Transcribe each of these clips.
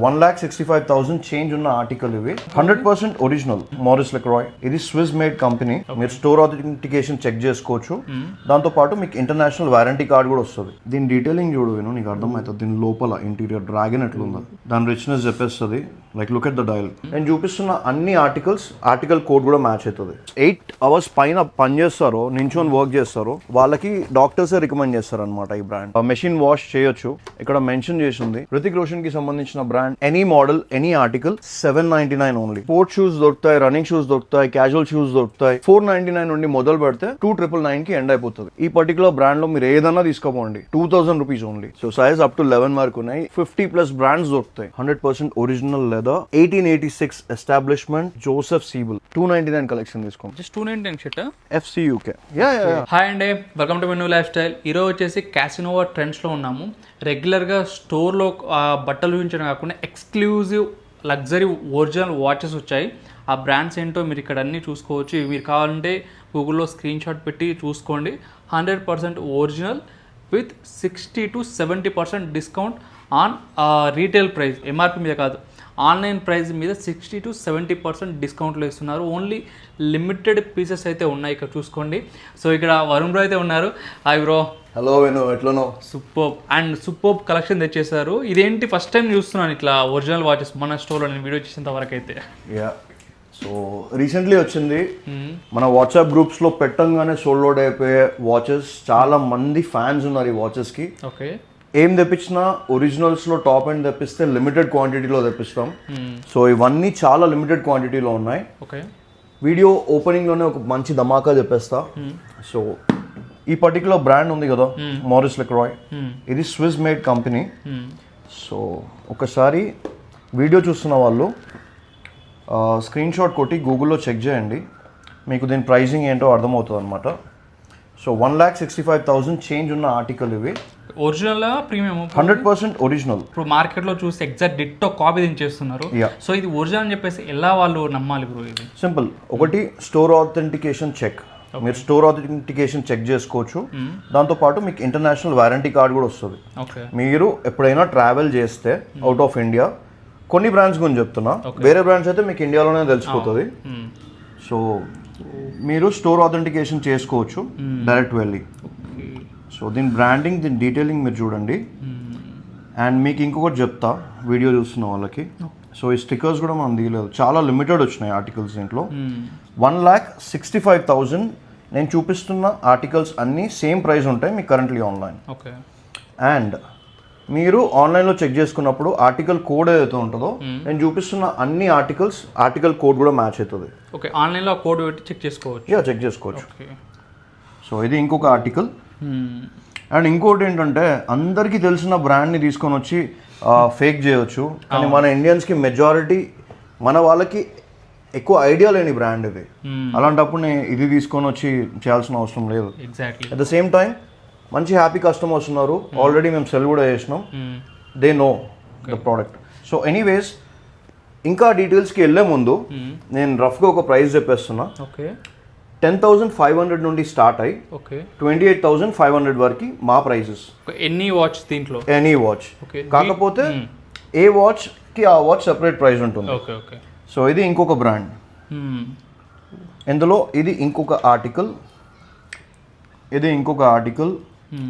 1,65,000 change ఉన్న article ఇవి 100% original Maurice Lacroix. ఇది స్విస్ మేడ్ కంపెనీ. మీరు స్టోర్ అథెంటికేషన్ చెక్ చేసుకోవచ్చు. దాంతో పాటు మీకు ఇంటర్నేషనల్ వారంటీ కార్డ్ కూడా వస్తుంది. దీని డీటెయిలింగ్ చూడు విను, నీకు అర్థమవుతుంది. దీని లోపల ఇంటీరియర్ డ్రాగన్ ఎట్లుందో దాని రిచ్నెస్ చెప్పేస్తుంది. Like look at the dial. నేను చూపిస్తున్న అన్ని ఆర్టికల్ కోడ్ కూడా మ్యాచ్ అవుతుంది. 8 hours పైన పని చేస్తారో, నించొని వర్క్ చేస్తారో వాళ్ళకి డాక్టర్సే రికమెండ్ చేస్తారు అనమాట ఈ బ్రాండ్. మెషిన్ వాష్ చేయొచ్చు. ఇక్కడ మెన్షన్ చేసి ఉంది హృతిక్ రోషన్ కి సంబంధించిన brand. Any model any article $799 only. Sports shoes దొరుకుతాయి, రన్నింగ్ షూస్ దొరుకుతాయి, క్యాజువల్ షూస్ దొరుకుతాయి. $499 నుండి మొదలు పెడితే $2,999 కి ఎండ్ అయిపోతుంది. ఈ పర్టికులర్ బ్రాండ్ లో మీరు ఏదన్నా తీసుకోపోండి, ₹2,000 only. So size up to 11 వరకు ఉన్నాయి. 50+ బ్రాండ్స్ దొరుకుతాయి. 100% original leather. 1886 establishment, Josef Seibel. $299 collection తీసుకోండి. Just $299 shirt FC UK. Hi అండి, welcome to menu life style. ఈరోజు వచ్చేసి క్యాసినోవా ట్రెండ్స్లో ఉన్నాము. రెగ్యులర్గా స్టోర్లో బట్టలు చూపించడం కాకుండా ఎక్స్క్లూజివ్ లగ్జరీ ఒరిజినల్ వాచెస్ వచ్చాయి. ఆ బ్రాండ్స్ ఏంటో మీరు ఇక్కడ అన్నీ చూసుకోవచ్చు. మీరు కావాలంటే గూగుల్లో స్క్రీన్ షాట్ పెట్టి చూసుకోండి. 100% original with 60 to 70% discount on retail price. MRP మీద కాదు, ఆన్లైన్ ప్రైస్ మీద 60 to 70% డిస్కౌంట్లో ఇస్తున్నారు. ఓన్లీ లిమిటెడ్ పీసెస్ అయితే ఉన్నాయి, ఇక్కడ చూసుకోండి. సో ఇక్కడ వరుణ్ బ్రో అయితే ఉన్నారు. Hi bro. హలో వేణు, ఎట్లనో? సూపర్ కలెక్షన్ తెచ్చేసారు. ఇదేంటి ఫస్ట్ టైం చూస్తున్నాను ఇట్లా ఒరిజినల్ వాచెస్ మన స్టోర్లో, నేను వీడియో చేసేంత వరకు అయితే. సో రీసెంట్లీ వచ్చింది మన వాట్సాప్ గ్రూప్స్ లో పెట్టంగానే సోల్డ్ అవుట్ అయిపోయే వాచెస్. చాలా మంది ఫ్యాన్స్ ఉన్నారు ఈ వాచెస్ కి. ఓకే, ఏం తెప్పించినా ఒరిజినల్స్ లో టాప్ అండ్ తెప్పిస్తే లిమిటెడ్ క్వాంటిటీలో తెప్పిస్తాం. సో ఇవన్నీ చాలా లిమిటెడ్ క్వాంటిటీలో ఉన్నాయి. ఓకే, వీడియో ఓపెనింగ్ లోనే ఒక మంచి ధమాకా చెప్పేస్తా. సో ఈ పర్టికులర్ బ్రాండ్ ఉంది కదా, మారిస్ లెక్రాయ్. ఇది స్విస్ మేడ్ కంపెనీ. సో ఒకసారి వీడియో చూస్తున్న వాళ్ళు స్క్రీన్ షాట్ కొట్టి గూగుల్లో చెక్ చేయండి, మీకు దీని ప్రైజింగ్ ఏంటో అర్థమవుతుంది అనమాట. సో 1,65,000 చేంజ్ ఉన్న ఆర్టికల్ ఇవి. Original premium 100% original. ఇప్పుడు మార్కెట్లో చూసి ఎగ్జాక్ట్ డిట్టో కాపీ దించేస్తున్నారు. సో ఇది ఒరిజినల్ అని చెప్పేసి ఎలా వాళ్ళు నమ్మాలి బ్రో? ఇది సింపుల్. ఒకటి స్టోర్ ఆథెంటికేషన్ చెక్. మీరు స్టోర్ ఆథెంటికేషన్ చెక్ చేసుకోవచ్చు. దాంతోపాటు మీకు ఇంటర్నేషనల్ వారంటీ కార్డ్ కూడా వస్తుంది. మీరు ఎప్పుడైనా ట్రావెల్ చేస్తే అవుట్ ఆఫ్ ఇండియా, కొన్ని బ్రాండ్స్ గురించి చెప్తున్నా, వేరే బ్రాండ్స్ అయితే మీకు ఇండియాలోనే తెలిసిపోతుంది. సో మీరు స్టోర్ ఆథెంటికేషన్ చేసుకోవచ్చు డైరెక్ట్ వెళ్ళి. సో దీని బ్రాండింగ్, దీని డీటెయిలింగ్ మీరు చూడండి. అండ్ మీకు ఇంకొకటి చెప్తా వీడియో చూస్తున్న వాళ్ళకి. సో ఈ స్టిక్కర్స్ కూడా మనం తీయలేదు, చాలా లిమిటెడ్ వచ్చినాయి ఆర్టికల్స్ దీంట్లో. 1,65,000 నేను చూపిస్తున్న ఆర్టికల్స్ అన్నీ సేమ్ ప్రైస్ ఉంటాయి మీకు కరెంట్లీ ఆన్లైన్. ఓకే, అండ్ మీరు ఆన్లైన్లో చెక్ చేసుకున్నప్పుడు ఆర్టికల్ కోడ్ ఏదైతే ఉంటుందో, నేను చూపిస్తున్న అన్ని ఆర్టికల్ కోడ్ కూడా మ్యాచ్ అవుతుంది. ఓకే, ఆన్లైన్లో కోడ్ పెట్టి చెక్ చేసుకోవచ్చు. చెక్ చేసుకోవచ్చు. సో ఇది ఇంకొక ఆర్టికల్. అండ్ ఇంకోటి ఏంటంటే, అందరికీ తెలిసిన బ్రాండ్ని తీసుకొని వచ్చి ఫేక్ చేయవచ్చు. కానీ మన ఇండియన్స్కి మెజారిటీ, మన వాళ్ళకి ఎక్కువ ఐడియా లేని బ్రాండ్ ఇది. అలాంటప్పుడు నేను ఇది తీసుకొని వచ్చి చేయాల్సిన అవసరం లేదు. అట్ ద సేమ్ టైం మంచి హ్యాపీ కస్టమర్స్ ఉన్నారు. ఆల్రెడీ మేము సెల్ కూడా చేసినాం. They know the product. So anyways, ఇంకా డీటెయిల్స్కి వెళ్ళే ముందు నేను రఫ్గా ఒక ప్రైస్ చెప్పేస్తున్నా. 10,500 నుండి స్టార్ట్ అయ్యి 28,500 వరకు మా ప్రైజెస్. ఎనీ వాచ్ దీంట్లో, ఎనీ వాచ్. కాకపోతే ఏ వాచ్కి ఆ వాచ్ సెపరేట్ ప్రైస్ ఉంటుంది. సో ఇది ఇంకొక బ్రాండ్. ఇందులో ఇది ఇంకొక ఆర్టికల్.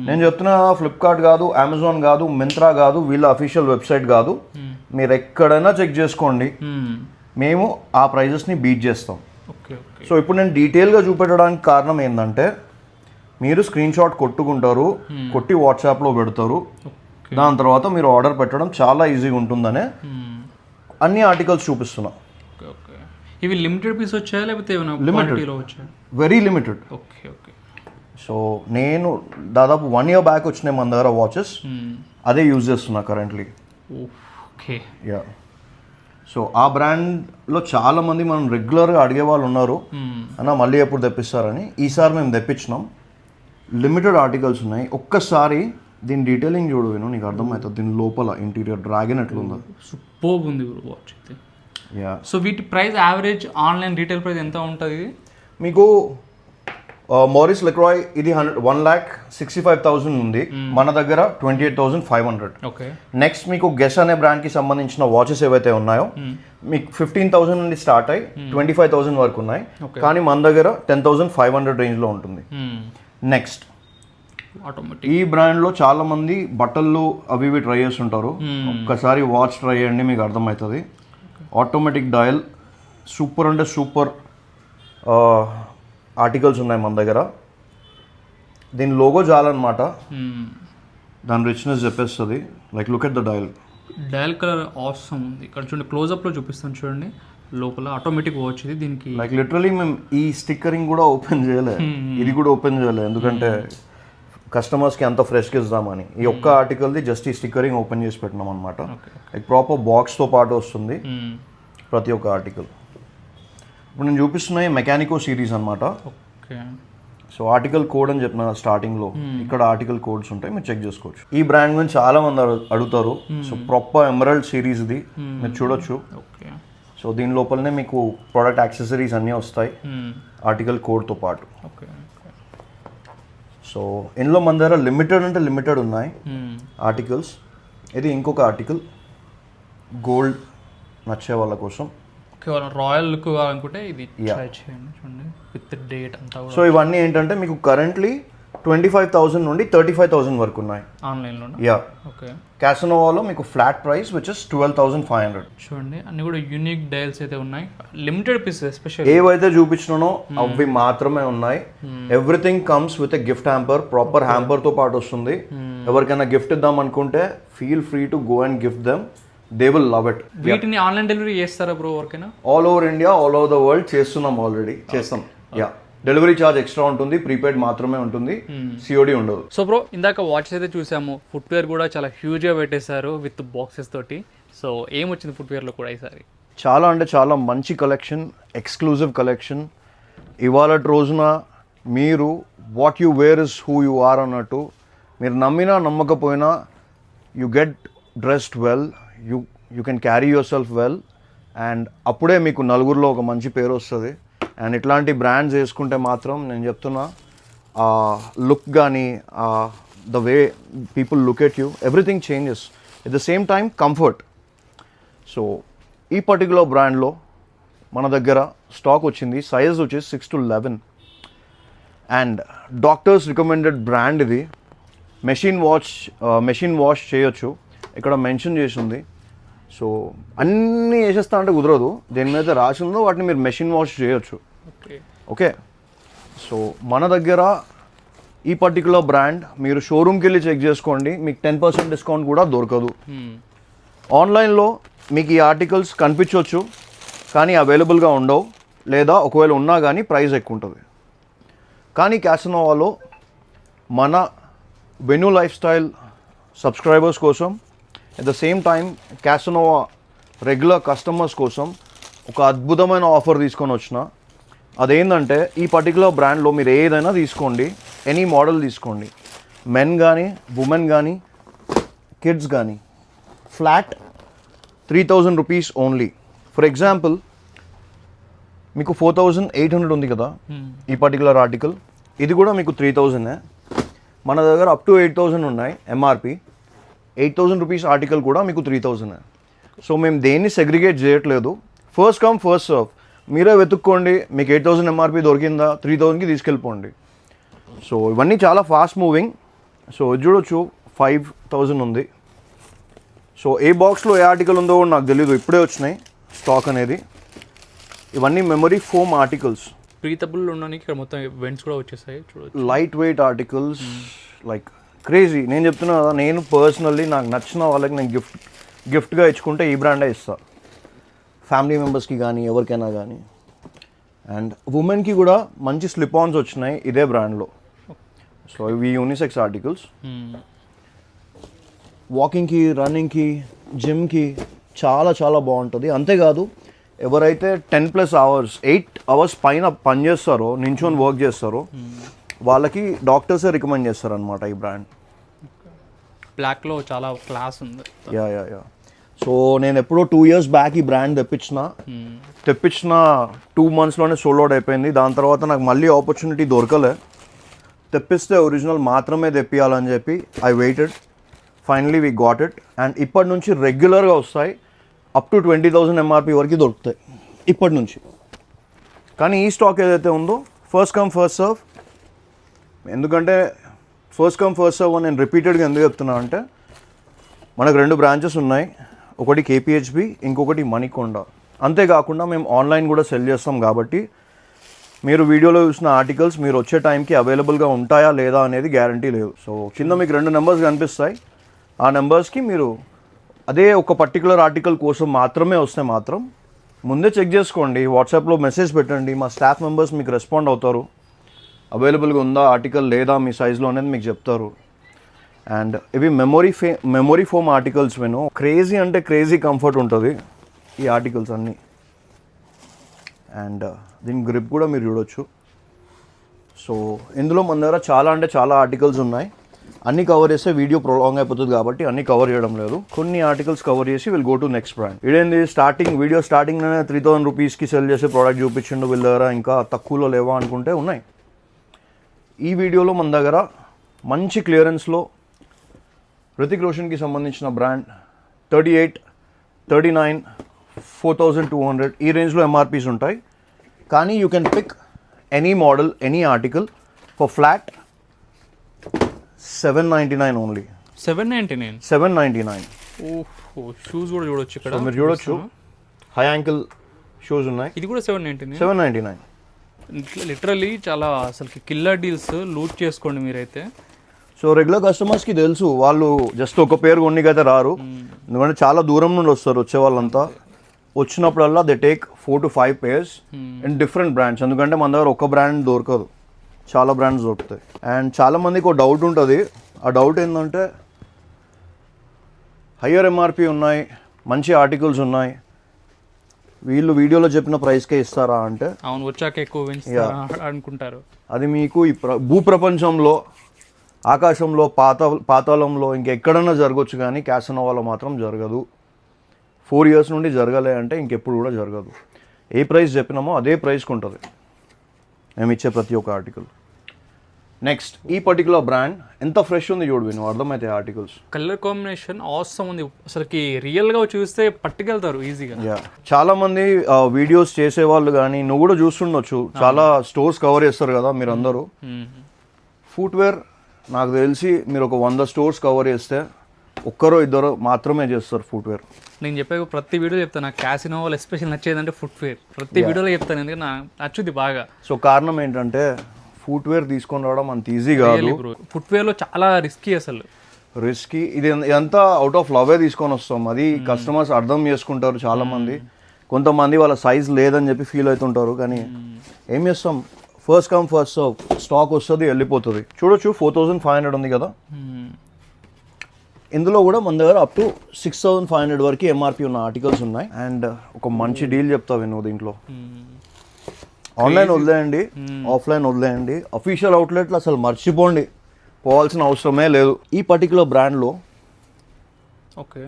నేను చెప్తున్నా, ఫ్లిప్కార్ట్ కాదు, అమెజాన్ కాదు, మింత్రా కాదు, వీళ్ళ అఫీషియల్ వెబ్సైట్ కాదు. మీరు ఎక్కడైనా చెక్ చేసుకోండి, మేము ఆ ప్రైజెస్ని బీట్ చేస్తాం. సో ఇప్పుడు నేను డీటెయిల్గా చూపెట్టడానికి కారణం ఏంటంటే, మీరు స్క్రీన్ షాట్ కొట్టుకుంటారు, కొట్టి వాట్సాప్లో పెడతారు. దాని తర్వాత మీరు ఆర్డర్ పెట్టడం చాలా ఈజీగా ఉంటుందనే అన్ని ఆర్టికల్స్ చూపిస్తున్నా. ఇవి లిమిటెడ్ పీస్ వచ్చాయా లేకపోతే క్వాంటిటీలో వచ్చాయా? Very limited. సో నేను దాదాపు 1 year బ్యాక్ వచ్చినాయి మన దగ్గర వాచెస్. అదే యూజ్ చేస్తున్నా కరెంట్లీ. సో ఆ బ్రాండ్లో చాలా మంది మనం రెగ్యులర్గా అడిగే వాళ్ళు ఉన్నారు, అన్న మళ్ళీ ఎప్పుడు తెప్పిస్తారని. ఈసారి మేము తెప్పించినాం. లిమిటెడ్ ఆర్టికల్స్ ఉన్నాయి. ఒక్కసారి దీని డీటెయిలింగ్ చూడు విను, నీకు అర్థమవుతుంది. దీని లోపల ఇంటీరియర్ డ్రాగన్ ఎట్లుందో సూపర్ ఉంది వాచ్ అయితే. సో వీటి price average online retail price ఎంత ఉంటుంది? మీకు మారిస్ లెక్రాయ్ ఇది 1,65,000 ఉంది, మన దగ్గర 28,500. ఓకే. నెక్స్ట్ మీకు గెస్ అనే బ్రాండ్కి సంబంధించిన వాచెస్ ఏవైతే ఉన్నాయో మీకు 15,000 నుండి స్టార్ట్ అయ్యి 25,000 వరకు ఉన్నాయి, కానీ మన దగ్గర 10,500 రేంజ్లో ఉంటుంది. నెక్స్ట్ ఆటోమేటిక్ ఈ బ్రాండ్లో చాలా మంది బట్టలు అవి ఇవి ట్రై చేస్తుంటారు, ఒక్కసారి వాచ్ ట్రై చేయండి మీకు అర్థమవుతుంది. ఆటోమేటిక్ డయల్ సూపర్ అంటే సూపర్ ఆర్టికల్స్ ఉన్నాయి మన దగ్గర. దీని లోగో చాలన్నమాట, దాని రిచ్నెస్ చెప్పేస్తుంది. Like look at the dial. Dial colour awesome ఉంది. ఇక్కడ చూడండి, క్లోజ్అప్లో చూపిస్తాను చూడండి, లోపల ఆటోమేటిక్ వాచ్ ఇది. దీనికి లైక్ లిటరలీ మేము ఈ స్టిక్కరింగ్ కూడా ఓపెన్ చేయలే, ఇది కూడా ఓపెన్ చేయలే, ఎందుకంటే కస్టమర్స్కి అంత ఫ్రెష్గా ఇద్దామని. ఈ ఒక్క ఆర్టికల్ది జస్ట్ ఈ స్టిక్కరింగ్ ఓపెన్ చేసి పెట్టినాం అనమాట. లైక్ ప్రాపర్ బాక్స్తో పాటు వస్తుంది ప్రతి ఒక్క ఆర్టికల్. ఇప్పుడు నేను చూపిస్తున్నాయి మెకానికో సిరీస్ అనమాట. ఓకే. సో ఆర్టికల్ కోడ్ అని చెప్పిన స్టార్టింగ్లో, ఇక్కడ ఆర్టికల్ కోడ్స్ ఉంటాయి, మీరు చెక్ చేసుకోవచ్చు. ఈ బ్రాండ్ గురించి చాలా మంది అడుగుతారు. సో ప్రాపర్ ఎమరల్డ్ సిరీస్ ఇది మీరు చూడొచ్చు. ఓకే. సో దీని లోపలనే మీకు ప్రోడక్ట్ యాక్సెసరీస్ అన్నీ వస్తాయి ఆర్టికల్ కోడ్తో పాటు. ఓకే. సో ఇందులో మన దగ్గర లిమిటెడ్ అంటే లిమిటెడ్ ఉన్నాయి ఆర్టికల్స్. ఇది ఇంకొక ఆర్టికల్ గోల్డ్ నచ్చే వాళ్ళ కోసం. రాయల్ లుక్ కావాలనుకుంటే ఇది ట్రై చేయండి, చూడండి విత్ డేట్ అంతా. సో ఇవన్నీ ఏంటంటే మీకు కరెంట్లీ 25,000 నుండి 35,000 వరకు ఉన్నాయి ఆన్లైన్లో. యా. ఓకే. క్యాసనోవాలో మీకు ఫ్లాట్ ప్రైస్ విచ్ ఇస్ 12,500. చూడండి అన్ని కూడా యూనిక్ డైల్స్ అయితే ఉన్నాయి, లిమిటెడ్ పీసెస్ ఎస్పెషల్. ఏవైతే చూపించినానో అవి మాత్రమే ఉన్నాయి. Everything comes with a gift hamper, proper hamper తో పాటు వస్తుంది. ఎవరికైనా గిఫ్ట్ ఇద్దాం అనుకుంటే feel free to go and gift them, they will love it. వీటిని ఆన్లైన్ డెలివరీ చేస్తారా బ్రో ఎవరికైనా? All over India, all over the world చేస్తున్నాం, ఆల్రెడీ చేస్తాం. యా. డెలివరీ ఛార్జ్ ఎక్స్ట్రా ఉంటుంది, ప్రీపెయిడ్ మాత్రమే ఉంటుంది, సిఓడి ఉండదు. సో బ్రో ఇందాక వాచెస్ అయితే చూసాము, ఫుట్వేర్ కూడా చాలా హ్యూజ్గా పెట్టేశారు విత్ బాక్సెస్ తోటి. సో ఏమొచ్చింది ఫుట్వేర్లో కూడా ఈసారి? చాలా అంటే చాలా మంచి కలెక్షన్, ఎక్స్క్లూజివ్ కలెక్షన్. ఇవాళ రోజున మీరు what you wear is who you are అన్నట్టు, మీరు నమ్మినా నమ్మకపోయినా you get dressed well, you can carry yourself well, and అప్పుడే మీకు నలుగురిలో ఒక మంచి పేరు వస్తుంది. అండ్ ఇట్లాంటి బ్రాండ్స్ వేసుకుంటే మాత్రం నేను చెప్తున్నా, లుక్ కానీ the way people look at you, everything changes. At the same time comfort. So ఈ పర్టికులర్ బ్రాండ్లో మన దగ్గర స్టాక్ వచ్చింది, సైజ్ వచ్చేసి 6 to 11, and doctors recommended brand ఇది. మెషిన్ వాష్ చేయొచ్చు, ఇక్కడ మెన్షన్ చేసి ఉంది. సో అన్నీ వేసేస్తా అంటే కుదరదు, దేని మీద రాసి ఉందో వాటిని మీరు మెషిన్ వాష్ చేయొచ్చు. ఓకే. సో మన దగ్గర ఈ పర్టికులర్ బ్రాండ్ మీరు షోరూమ్కి వెళ్ళి చెక్ చేసుకోండి, మీకు 10% డిస్కౌంట్ కూడా దొరకదు. ఆన్లైన్లో మీకు ఈ ఆర్టికల్స్ కనిపించవచ్చు కానీ అవైలబుల్గా ఉండవు, లేదా ఒకవేళ ఉన్నా కానీ ప్రైస్ ఎక్కువ ఉంటుంది. కానీ క్యాసనోవాలో మన వెన్యూ లైఫ్ స్టైల్ సబ్స్క్రైబర్స్ కోసం, at the same time Casanova regular customers కోసం ఒక అద్భుతమైన ఆఫర్ తీసుకొని వచ్చిన. అదేంటంటే ఈ పర్టికులర్ బ్రాండ్లో మీరు ఏదైనా తీసుకోండి, ఎనీ మోడల్ తీసుకోండి, మెన్ కానీ ఉమెన్ కానీ కిడ్స్ కానీ, flat 3,000 rupees only. For example మీకు 4,800 ఉంది కదా ఈ పర్టికులర్ ఆర్టికల్, ఇది కూడా మీకు 3,000. మన దగ్గర అప్ టు 8,000 ఉన్నాయి ఎంఆర్పి. 8,000 రూపీస్ ఆర్టికల్ కూడా మీకు 3,000. సో మేము దేన్ని సెగ్రిగేట్ చేయట్లేదు, ఫస్ట్ కమ్ ఫస్ట్ సర్వ్. మీరే వెతుక్కోండి, మీకు 8,000 ఎంఆర్పి దొరికిందా 3,000కి తీసుకెళ్ళిపోండి. సో ఇవన్నీ చాలా ఫాస్ట్ మూవింగ్. సో ఇది చూడొచ్చు 5,000 ఉంది. సో ఏ బాక్స్లో ఏ ఆర్టికల్ ఉందో నాకు తెలీదు, ఇప్పుడే వచ్చినాయి స్టాక్ అనేది. ఇవన్నీ మెమరీ ఫోమ్ ఆర్టికల్స్, బ్రీతబుల్ ఉండడానికి ఇక్కడ మొత్తం వెంట్స్ కూడా వచ్చేసాయి చూడొచ్చు. Light weight articles, like crazy. నేను చెప్తున్నా కదా, నేను పర్సనల్లీ నాకు నచ్చిన వాళ్ళకి నేను గిఫ్ట్గా ఇచ్చుకుంటే ఈ బ్రాండే ఇస్తా, ఫ్యామిలీ మెంబర్స్కి కానీ ఎవరికైనా కానీ. అండ్ ఉమెన్కి కూడా మంచి స్లిప్ ఆన్స్ వచ్చినాయి ఇదే బ్రాండ్లో. సో ఇవి యూనిసెక్స్ ఆర్టికల్స్, వాకింగ్కి, రన్నింగ్కి, జిమ్కి చాలా చాలా బాగుంటుంది. అంతేకాదు ఎవరైతే 10+ అవర్స్ 8 అవర్స్ పైన పనిచేస్తారో, నించొని వర్క్ చేస్తారో, వాళ్ళకి డాక్టర్సే రికమెండ్ చేస్తారనమాట ఈ బ్రాండ్. బ్లాక్లో చాలా క్లాస్ ఉంది. యా. సో నేను ఎప్పుడో 2 years బ్యాక్ ఈ బ్రాండ్ తెప్పించిన 2 monthsలోనే సోల్డ్ అవుట్ అయిపోయింది. దాని తర్వాత నాకు మళ్ళీ ఆపర్చునిటీ దొరకలే. తెప్పిస్తే ఒరిజినల్ మాత్రమే తెప్పియాలని చెప్పి I weighted. Finally we got it. And ఇప్పటి నుంచి రెగ్యులర్గా వస్తాయి. అప్ టు 20,000 MRP వరకు దొరుకుతాయి ఇప్పటి నుంచి. కానీ ఈ స్టాక్ ఏదైతే ఉందో ఫస్ట్ కమ్ ఫస్ట్ సర్వ్. ఎందుకంటే ఫస్ట్ కమ్ ఫస్ట్ సర్వ్ అని నేను రిపీటెడ్గా ఎందుకు చెప్తున్నా అంటే మనకు 2 బ్రాంచెస్ ఉన్నాయి. ఒకటి KPHB, ఇంకొకటి మణికొండ. అంతేకాకుండా మేము ఆన్లైన్ కూడా సెల్ చేస్తాం కాబట్టి మీరు వీడియోలో చూసిన ఆర్టికల్స్ మీరు వచ్చే టైంకి అవైలబుల్గా ఉంటాయా లేదా అనేది గ్యారంటీ లేదు. సో కింద మీకు 2 నెంబర్స్ కనిపిస్తాయి. ఆ నెంబర్స్కి మీరు అదే ఒక పర్టికులర్ ఆర్టికల్ కోసం మాత్రమే వస్తే మాత్రం ముందే చెక్ చేసుకోండి. వాట్సాప్లో మెసేజ్ పెట్టండి, మా స్టాఫ్ మెంబర్స్ మీకు రెస్పాండ్ అవుతారు. అవైలబుల్గా ఉందా ఆర్టికల్ లేదా మీ సైజులో అనేది మీకు చెప్తారు. అండ్ ఇవి మెమొరీ ఫోమ్ ఆర్టికల్స్ క్రేజీ అంటే క్రేజీ కంఫర్ట్ ఉంటుంది ఈ ఆర్టికల్స్ అన్నీ. అండ్ దీని గ్రిప్ కూడా మీరు చూడొచ్చు. సో ఇందులో మన దగ్గర చాలా అంటే చాలా ఆర్టికల్స్ ఉన్నాయి. అన్ని కవర్ చేస్తే వీడియో ప్రొలాంగ్ అయిపోతుంది కాబట్టి అన్ని కవర్ చేయడం లేదు. కొన్ని ఆర్టికల్స్ కవర్ చేసి will go to next brand. ఇదేంది వీడియో స్టార్టింగ్లోనే 3,000 రూపీస్కి సెల్ చేసే ప్రోడక్ట్ చూపించిండు వీళ్ళ దగ్గర, ఇంకా తక్కువలో లేవా అనుకుంటే ఉన్నాయి. ఈ వీడియోలో మన దగ్గర మంచి క్లియరెన్స్లో హృతిక్ రోషన్కి సంబంధించిన బ్రాండ్ 38, 39, 4,200 ఈ రేంజ్లో MRPs ఉంటాయి. కానీ you can pick any model, any article for flat 799 only. 799. ఓహో, షూస్ కూడా చూడొచ్చు ఇక్కడ. మీరు చూడొచ్చు హై యాంకిల్ షూస్ ఉన్నాయి. ఇది కూడా 799. 799. లిటరల్లీ చాలా అసలు కిల్లర్ డీల్స్. లూట్ చేసుకోండి మీరైతే. సో రెగ్యులర్ కస్టమర్స్కి తెలుసు, వాళ్ళు జస్ట్ ఒక పేరు కొన్నికైతే రారు. ఎందుకంటే చాలా దూరం నుండి వస్తారు వచ్చే వాళ్ళంతా. వచ్చినప్పుడల్లా they take 4 to 5 pairs in different brands. ఎందుకంటే మన దగ్గర ఒక బ్రాండ్ దొరకదు, చాలా బ్రాండ్స్ దొరుకుతాయి. అండ్ చాలామందికి ఒక డౌట్ ఉంటుంది. ఆ డౌట్ ఏంటంటే హయ్యర్ MRP ఉన్నాయి, మంచి ఆర్టికల్స్ ఉన్నాయి, వీళ్ళు వీడియోలో చెప్పిన ప్రైస్కే ఇస్తారా అంటే అవును, వచ్చాక ఎక్కువ అనుకుంటారు. అది మీకు ఈ భూప్రపంచంలో, ఆకాశంలో, పాతాళంలో ఇంకెక్కడన్నా జరగవచ్చు, కానీ క్యాసినోవాలో మాత్రం జరగదు. 4 years నుండి జరగలే అంటే ఇంకెప్పుడు కూడా జరగదు. ఏ ప్రైస్ చెప్పినామో అదే ప్రైస్కి ఉంటుంది మేము ఇచ్చే ప్రతి ఒక్క ఆర్టికల్. నెక్స్ట్ ఈ పర్టికులర్ బ్రాండ్ ఎంత ఫ్రెష్ ఉంది చూడు, నువ్వు అర్థమైతే ఆర్టికల్స్. కలర్ కాంబినేషన్ ఆసమ్ ఉంది అసలుకి. రియల్గా చూస్తే పట్టుకెళ్తారు ఈజీగా. యా, చాలా మంది వీడియోస్ చేసేవాళ్ళు కానీ నువ్వు కూడా చూస్తుండొచ్చు, చాలా స్టోర్స్ కవర్ చేస్తారు కదా మీరు అందరూ. ఫుట్వేర్ నాకు తెలిసి మీరు ఒక 100 స్టోర్స్ కవర్ చేస్తే ఒక్కరో ఇద్దరు మాత్రమే చేస్తారు ఫుట్వేర్. నేను చెప్పే ప్రతి వీడియో చెప్తాను, నాకు క్యాసినో వాళ్ళు ఎస్పెషల్ నచ్చేదంటే ఫుట్వేర్. ప్రతి వీడియోలో చెప్తాను, ఎందుకంటే నాకు నచ్చుద్ది బాగా. సో కారణం ఏంటంటే ఫుట్వేర్ తీసుకొని రావడం అంత ఈజీ కాదు. ఫుట్వేర్లో చాలా రిస్కీ, అసలు రిస్కీ. ఇదంతా అవుట్ ఆఫ్ లవే తీసుకొని వస్తాం. అది కస్టమర్స్ అర్థం చేసుకుంటారు చాలా మంది. కొంతమంది వాళ్ళ సైజ్ లేదని చెప్పి ఫీల్ అవుతుంటారు. కానీ ఏం చేస్తాం, first come first serve, stock వస్తుంది వెళ్ళిపోతుంది. చూడొచ్చు 4,500 ఉంది కదా. ఇందులో కూడా మన దగ్గర అప్ టు 6,500 వరకు MRP ఉన్న ఆర్టికల్స్ ఉన్నాయి. అండ్ ఒక మంచి డీల్ చెప్తావు నువ్వు దీంట్లో. ఆన్లైన్ వదిలేయండి, ఆఫ్లైన్ వదిలేయండి, అఫీషియల్ అవుట్లెట్లు అసలు మర్చిపోండి, పోవాల్సిన అవసరమే లేదు. ఈ పర్టికులర్ బ్రాండ్లో ఓకే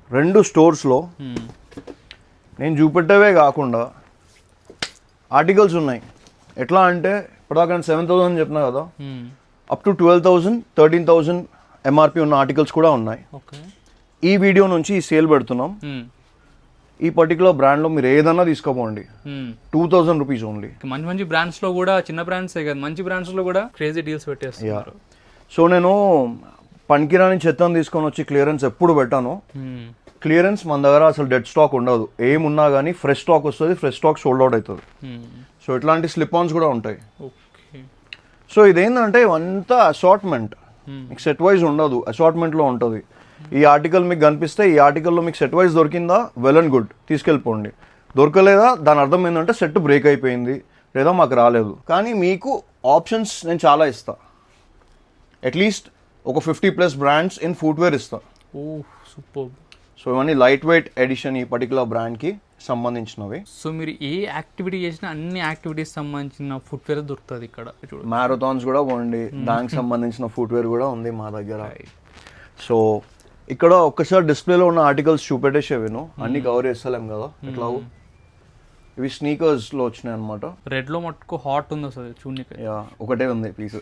2 స్టోర్స్లో నేను చూపెట్టవే కాకుండా ఆర్టికల్స్ ఉన్నాయి. ఎట్లా అంటే ఇప్పటిదాకా 7,000 చెప్పినా కదా, అప్ టు 12,000, 13,000 MRP ఉన్న ఆర్టికల్స్ కూడా ఉన్నాయి. ఈ వీడియో నుంచి ఈ సేల్ పెడుతున్నాం. ఈ పర్టికులర్ బ్రాండ్లో మీరు ఏదన్నా తీసుకోపోండి, 2,000 రూపీస్ ఓన్లీ. మంచి మంచి బ్రాండ్స్లో కూడా, చిన్న బ్రాండ్సే కదా, మంచి బ్రాండ్స్లో కూడా క్రేజీ డీల్స్ పెట్టేస్తున్నారు. సో నేను పనికిరాని చెత్తను తీసుకొని వచ్చి క్లియరెన్స్ ఎప్పుడు పెట్టాను. క్లియరెన్స్ మన దగ్గర అసలు డెడ్ స్టాక్ ఉండదు. ఏమున్నా కానీ ఫ్రెష్ స్టాక్ వస్తుంది, ఫ్రెష్ స్టాక్ సోల్డ్ అవుట్ అవుతుంది. సో ఇట్లాంటి స్లిప్ ఆన్స్ కూడా ఉంటాయి. సో ఇదేంటంటే ఇవంతా అసార్ట్మెంట్, మీకు సెట్ వైజ్ ఉండదు, అసార్ట్మెంట్లో ఉంటుంది. ఈ ఆర్టికల్ మీకు కనిపిస్తే ఈ ఆర్టికల్లో మీకు సెట్ వైజ్ దొరికిందా, వెల్ అండ్ గుడ్, తీసుకెళ్ళిపోండి. దొరకలేదా దాని అర్థం ఏంటంటే సెట్ బ్రేక్ అయిపోయింది లేదా మాకు రాలేదు. కానీ మీకు ఆప్షన్స్ నేను చాలా ఇస్తా. అట్లీస్ట్ ఒక 50+ బ్రాండ్స్ ఇన్ ఫుట్వేర్ ఇస్తా. సూపర్. సో ఇవన్నీ లైట్ వెయిట్ ఎడిషన్ ఈ పర్టికులర్ బ్రాండ్కి సంబంధించినవి. సో మీరు ఏ యాక్టివిటీ చేసినా అన్ని యాక్టివిటీస్ సంబంధించిన ఫుట్వేర్ దొరుకుతుంది ఇక్కడ. మ్యారథాన్స్ కూడా పోండి, దానికి సంబంధించిన ఫుట్వేర్ కూడా ఉంది మా దగ్గర. సో ఇక్కడ ఒక్కసారి డిస్ప్లేలో ఉన్న ఆర్టికల్స్ చూపెట్టేసేవేను అన్ని కవర్ చేస్తలేం కదా ఎట్లా ఇవి స్నీకర్స్లో వచ్చినాయి అనమాట. రెడ్లో మట్టుకు హాట్ ఉంది అసలు చూడనీకి. యా ఒకటే ఉంది piece.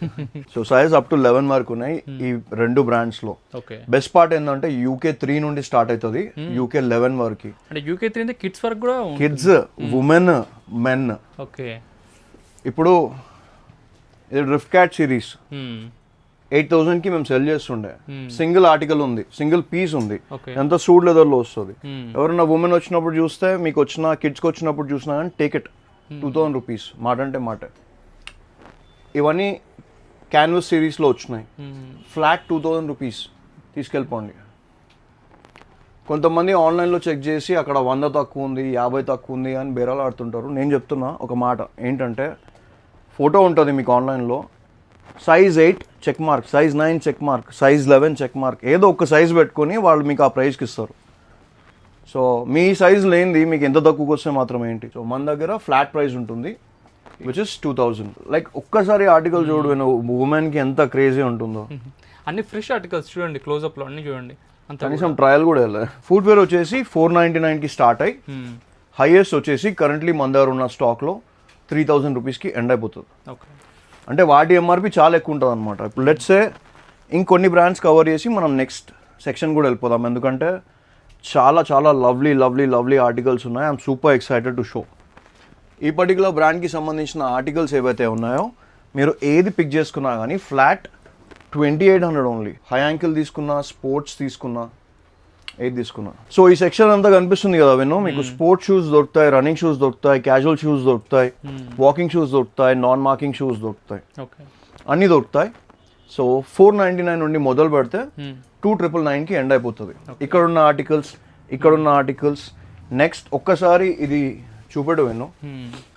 So size up to 11 వరకు ఉన్నాయి ఈ రెండు బ్రాండ్స్లో. ఓకే. బెస్ట్ పార్ట్ ఏంటంటే UK 3 నుండి స్టార్ట్ అవుతుంది, UK 11 వరకు. అంటే UK 3 అంటే కిడ్స్ వరకు కూడా కిడ్స్, ఉమెన్, మెన్. ఓకే. ఇప్పుడు ఇది డ్రిఫ్ట్ క్యాట్ సిరీస్ 8,000కి మేము సెల్ చేస్తుండే. సింగిల్ ఆర్టికల్ ఉంది, సింగిల్ పీస్ ఉంది, ఎంత సూడ్ లెదర్లో వస్తుంది. ఎవరైనా ఉమెన్ వచ్చినప్పుడు చూస్తే మీకు వచ్చిన కిడ్స్కి వచ్చినప్పుడు చూసినా కానీ టేక్ ఇట్ 2,000 రూపీస్ మాట అంటే మాట. ఇవన్నీ క్యాన్వస్ సిరీస్లో వచ్చినాయి, ఫ్లాట్ 2,000 రూపీస్ తీసుకెళ్ళిపోండి. కొంతమంది ఆన్లైన్లో చెక్ చేసి అక్కడ 100 తక్కువ ఉంది, 50 తక్కువ ఉంది అని బేరాలు ఆడుతుంటారు. నేను చెప్తున్నా ఒక మాట ఏంటంటే, ఫోటో ఉంటుంది మీకు ఆన్లైన్లో, size 8 check mark, size 9 check mark, size 11 check mark, ఏదో ఒక సైజ్ పెట్టుకొని వాళ్ళు మీకు ఆ ప్రైస్కి ఇస్తారు. సో మీ సైజ్ లేనిది మీకు ఎంత తక్కువకి వస్తే మాత్రం ఏంటి. సో మన దగ్గర ఫ్లాట్ ప్రైస్ ఉంటుంది విచ్ ఇస్ 2,000. లైక్ ఒక్కసారి ఆర్టికల్ చూడు ఉమెన్కి ఎంత క్రేజీ ఉంటుందో. అన్ని ఫ్రెష్ ఆర్టికల్స్ చూడండి, క్లోజ్అప్లో అన్ని చూడండి, అంత కనీసం ట్రయల్ కూడా వెళ్ళలేదు. ఫుట్వేర్ వచ్చేసి 499కి స్టార్ట్ అయ్యి హైయెస్ట్ వచ్చేసి కరెంట్లీ మన దగ్గర ఉన్న స్టాక్లో 3,000 రూపీస్కి ఎండ్ అయిపోతుంది. ఓకే. అంటే వాటి ఎంఆర్పి చాలా ఎక్కువ ఉంటుంది అనమాట. ఇప్పుడు లెట్సే ఇంకొన్ని బ్రాండ్స్ కవర్ చేసి మనం నెక్స్ట్ సెక్షన్ కూడా వెళ్ళిపోదాం, ఎందుకంటే చాలా చాలా లవ్లీ లవ్లీ లవ్లీ ఆర్టికల్స్ ఉన్నాయి. I'm super excited to show. ఈ పర్టికులర్ బ్రాండ్కి సంబంధించిన ఆర్టికల్స్ ఏవైతే ఉన్నాయో మీరు ఏది పిక్ చేసుకున్నా కానీ ఫ్లాట్ 2,800 ఓన్లీ. హై యాంకిల్ తీసుకున్నా, స్పోర్ట్స్ తీసుకున్నా, ఏది తీసుకున్నా. సో ఈ సెక్షన్ అంతా కనిపిస్తుంది కదా విను, మీకు స్పోర్ట్స్ షూస్ దొరుకుతాయి, రన్నింగ్ షూస్ దొరుకుతాయి, క్యాజువల్ షూస్ దొరుకుతాయి, వాకింగ్ షూస్ దొరుకుతాయి, నాన్ మార్కింగ్ షూస్ దొరుకుతాయి, అన్నీ దొరుకుతాయి. సో 499 నుండి మొదలు పెడితే 2,999కి ఎండ్ అయిపోతుంది. ఇక్కడున్న ఆర్టికల్స్ నెక్స్ట్ ఒక్కసారి ఇది చూపెడు విను,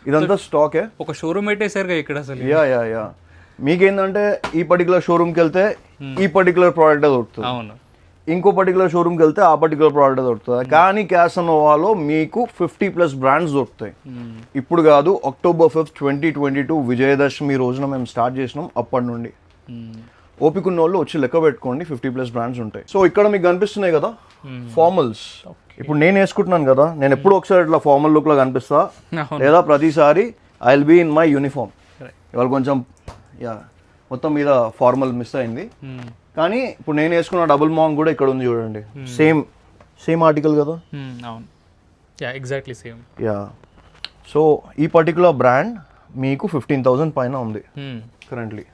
ఇదంతా స్టాకే. ఒక షోరూమ్ పెట్టేసారుగా ఇక్కడ అసలు. యా మీకేంటంటే ఈ పర్టికులర్ షోరూమ్కి వెళ్తే ఈ పర్టికులర్ ప్రోడక్ట్ దొరుకుతుంది, అవును, ఇంకో పర్టికులర్ షోరూమ్కి వెళ్తే ఆ పర్టికులర్ ప్రోడక్ట్ దొరుకుతుంది. కానీ క్యాసనోవాలో మీకు 50+ బ్రాండ్స్ దొరుకుతాయి. ఇప్పుడు కాదు, October 5th, 2022 విజయదశమి రోజున మేము స్టార్ట్ చేసినాం. అప్పటి నుండి ఓపిక ఉన్న వాళ్ళు వచ్చి లెక్క పెట్టుకోండి, 50+ బ్రాండ్స్ ఉంటాయి. సో ఇక్కడ మీకు కనిపిస్తున్నాయి కదా ఫార్మల్స్. ఇప్పుడు నేను వేసుకుంటున్నాను కదా, నేను ఎప్పుడు ఒకసారి ఇట్లా ఫార్మల్ లుక్లో కనిపిస్తా, లేదా ప్రతిసారి I will be in my uniform. ఇవాళ కొంచెం మొత్తం మీద ఫార్మల్ మిస్ అయింది, కానీ ఇప్పుడు నేను వేసుకున్న డబుల్ మాంగ్ కూడా ఇక్కడ ఉంది చూడండి. సేమ్ ఆర్టికల్ కదా. అవును, yeah exactly same. Yeah so ఈ పర్టికులర్ బ్రాండ్ మీకు 15,000 పైన ఉంది కరెంట్లీ.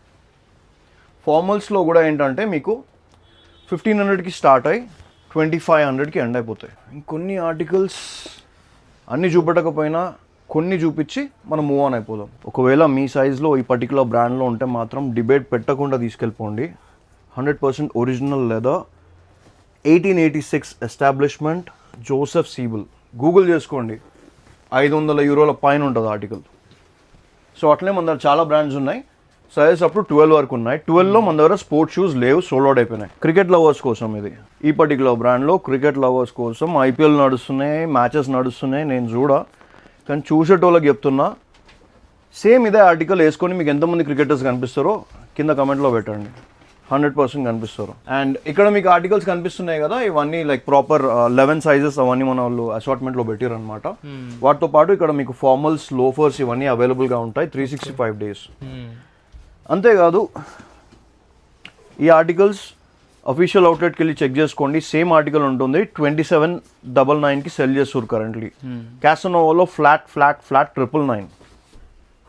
ఫార్మల్స్లో కూడా ఏంటంటే మీకు 1,500కి స్టార్ట్ అయ్యి 2,500కి ఎండ్ అయిపోతాయి. ఇంకొన్ని ఆర్టికల్స్ అన్నీ చూపెట్టకపోయినా కొన్ని చూపించి మనం మూవ్ ఆన్ అయిపోదాం. ఒకవేళ మీ సైజ్లో ఈ పర్టికులర్ బ్రాండ్లో ఉంటే మాత్రం డిబేట్ పెట్టకుండా తీసుకెళ్ళిపోండి. 100% original leather, 1886 establishment, Josef Seibel. Google చేసుకోండి, 500 యూరోల పైన ఉంటుంది ఆర్టికల్. సో అట్లే మన దగ్గర చాలా బ్రాండ్స్ ఉన్నాయి. సైజ్ అప్ టు 12 వరకు ఉన్నాయి. 12లో మన దగ్గర స్పోర్ట్స్ షూస్ లేవు, సోల్డ్ అవుట్ అయిపోయినాయి. క్రికెట్ లవర్స్ కోసం ఇది, ఈ పర్టికులర్ బ్రాండ్లో క్రికెట్ లవర్స్ కోసం IPL నడుస్తున్నాయి, మ్యాచెస్ నడుస్తున్నాయి. నేను కానీ చూసేటోళ్ళకి చెప్తున్నా, సేమ్ ఇదే ఆర్టికల్ వేసుకొని మీకు ఎంతమంది క్రికెటర్స్ కనిపిస్తారో కింద కమెంట్లో పెట్టండి, 100% కనిపిస్తారు. అండ్ ఇక్కడ మీకు ఆర్టికల్స్ కనిపిస్తున్నాయి కదా, ఇవన్నీ లైక్ ప్రాపర్ 11 సైజెస్ అవన్నీ మన వాళ్ళు అసార్ట్మెంట్లో పెట్టారు అనమాట. వాటితో పాటు ఇక్కడ మీకు ఫార్మల్స్, లోఫర్స్ ఇవన్నీ అవైలబుల్గా ఉంటాయి 365 days. అంతేకాదు ఈ ఆర్టికల్స్ అఫీషియల్ అవుట్లెట్కి వెళ్ళి చెక్ చేసుకోండి, సేమ్ ఆర్టికల్ ఉంటుంది. 2799కి సెల్ చేస్తారు కరెంట్లీ. క్యాసనోవాలో ఫ్లాట్ 999,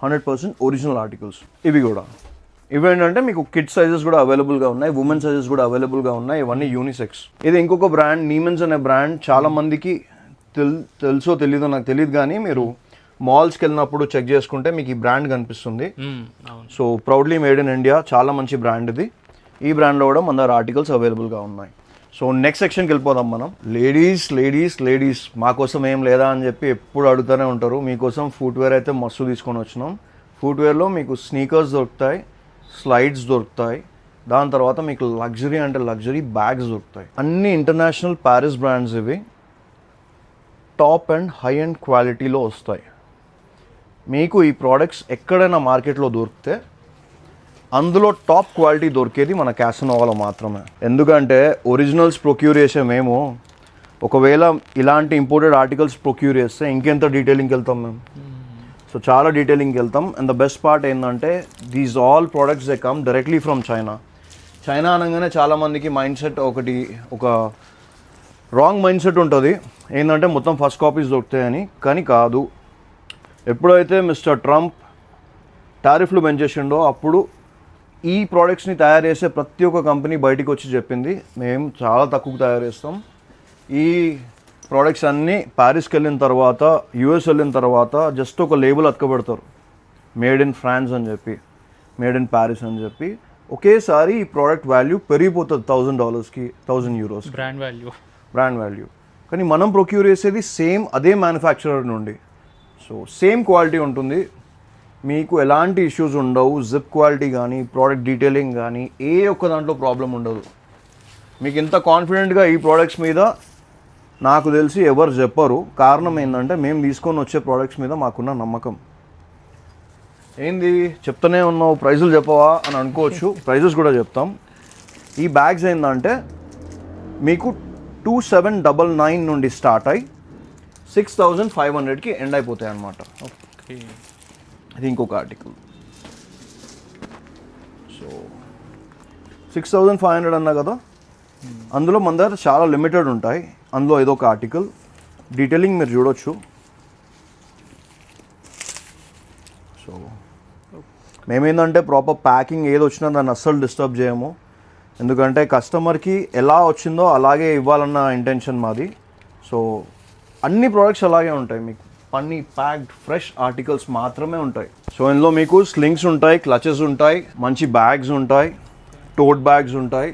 100% ఒరిజినల్ ఆర్టికల్స్. ఇవి కూడా ఇవేంటంటే మీకు కిడ్ సైజెస్ కూడా అవైలబుల్గా ఉన్నాయి, ఉమెన్ సైజెస్ కూడా అవైలబుల్గా ఉన్నాయి. ఇవన్నీ యూనిసెక్స్. ఇది ఇంకొక బ్రాండ్, నీమెన్స్ అనే బ్రాండ్. చాలా మందికి తెలుసో తెలీదో నాకు తెలియదు, కానీ మీరు మాల్స్కి వెళ్ళినప్పుడు చెక్ చేసుకుంటే మీకు ఈ బ్రాండ్ కనిపిస్తుంది. So proudly made in India, చాలా మంచి బ్రాండ్ ఇది. ఈ బ్రాండ్లో కూడా మన దగ్గర ఆర్టికల్స్ అవైలబుల్గా ఉన్నాయి. సో నెక్స్ట్ సెక్షన్కి వెళ్ళిపోదాం మనం. లేడీస్ మా కోసం ఏం లేదా అని చెప్పి ఎప్పుడు అడుగుతూనే ఉంటారు. మీకోసం ఫుట్వేర్ అయితే మస్తు తీసుకొని వచ్చినాం. ఫుట్వేర్లో మీకు స్నీకర్స్ దొరుకుతాయి, స్లైడ్స్ దొరుకుతాయి, దాని తర్వాత మీకు లగ్జరీ బ్యాగ్స్ దొరుకుతాయి. అన్ని ఇంటర్నేషనల్ ప్యారిస్ బ్రాండ్స్ ఇవి, టాప్ అండ్ హై అండ్ క్వాలిటీలో వస్తాయి. మీకు ఈ ప్రోడక్ట్స్ ఎక్కడైనా మార్కెట్లో దొరికితే అందులో టాప్ క్వాలిటీ దొరికేది మన క్యాసనోవాలో మాత్రమే. ఎందుకంటే ఒరిజినల్స్ ప్రొక్యూర్ చేసే మేము ఒకవేళ ఇలాంటి ఇంపోర్టెడ్ ఆర్టికల్స్ ప్రొక్యూర్ చేస్తే ఇంకెంత డీటెయిలింగ్కి వెళ్తాం మేము. సో చాలా డీటెయిలింగ్కి వెళ్తాం. అండ్ ద బెస్ట్ పార్ట్ ఏంటంటే these all products they come directly from China. China అనగానే చాలామందికి మైండ్ సెట్ ఒక రాంగ్ మైండ్ సెట్ ఉంటుంది, ఏంటంటే మొత్తం ఫస్ట్ కాపీస్ దొరుకుతాయని. కానీ కాదు. ఎప్పుడైతే మిస్టర్ ట్రంప్ టారిఫ్లు పెంచేసిండో అప్పుడు ఈ ప్రోడక్ట్స్ని తయారు చేసే ప్రతి ఒక్క కంపెనీ బయటికి వచ్చి చెప్పింది మేము చాలా తక్కువ తయారు చేస్తాం. ఈ ప్రోడక్ట్స్ అన్నీ ప్యారిస్కి వెళ్ళిన తర్వాత, యూఎస్ వెళ్ళిన తర్వాత జస్ట్ ఒక లేబుల్ అతకబెడతారు, మేడ్ ఇన్ ఫ్రాన్స్ అని చెప్పి, మేడ్ ఇన్ ప్యారిస్ అని చెప్పి. ఒకేసారి ఈ ప్రోడక్ట్ వాల్యూ పెరిగిపోతుంది $1,000కి, €1,000 బ్రాండ్ వాల్యూ. కానీ మనం ప్రొక్యూర్ చేసేది సేమ్ అదే మ్యానుఫ్యాక్చరర్ నుండి. సో సేమ్ క్వాలిటీ ఉంటుంది, మీకు ఎలాంటి ఇష్యూస్ ఉండవు. జిప్ క్వాలిటీ కానీ, ప్రోడక్ట్ డీటెయిలింగ్ కానీ ఏ ఒక్క దాంట్లో ప్రాబ్లం ఉండదు. మీకు ఇంత కాన్ఫిడెంట్గా ఈ ప్రోడక్ట్స్ మీద నాకు తెలిసి ఎవరు చెప్పరు. కారణం ఏంటంటే మేము తీసుకొని వచ్చే ప్రోడక్ట్స్ మీద మాకున్న నమ్మకం. ఏంది చెప్తూనే ఉన్నావు, ప్రైజులు చెప్పవా అని అనుకోవచ్చు. ప్రైజెస్ కూడా చెప్తాం. ఈ బ్యాగ్స్ ఏంటంటే మీకు 2799 నుండి స్టార్ట్ అయ్యి 6500కి ఎండ్ అయిపోతాయి అన్నమాట. ఓకే, ఇది ఇంకొక ఆర్టికల్. సో 6500 అన్నా కదా, అందులో మన దగ్గర చాలా లిమిటెడ్ ఉంటాయి. అందులో ఏదో ఒక ఆర్టికల్ డీటెయిలింగ్ మీరు చూడొచ్చు. సో మేమేంటంటే ప్రాపర్ ప్యాకింగ్ ఏది వచ్చినా దాన్ని అస్సలు డిస్టర్బ్ చేయము. ఎందుకంటే కస్టమర్కి ఎలా వచ్చిందో అలాగే ఇవ్వాలన్న ఇంటెన్షన్ మాది. సో అన్ని ప్రోడక్ట్స్ అలాగే ఉంటాయి, మీకు అన్ని ప్యాక్డ్ ఫ్రెష్ ఆర్టికల్స్ మాత్రమే ఉంటాయి. సో ఇందులో మీకు స్లింగ్స్ ఉంటాయి, క్లచెస్ ఉంటాయి, మంచి బ్యాగ్స్ ఉంటాయి, టోట్ బ్యాగ్స్ ఉంటాయి,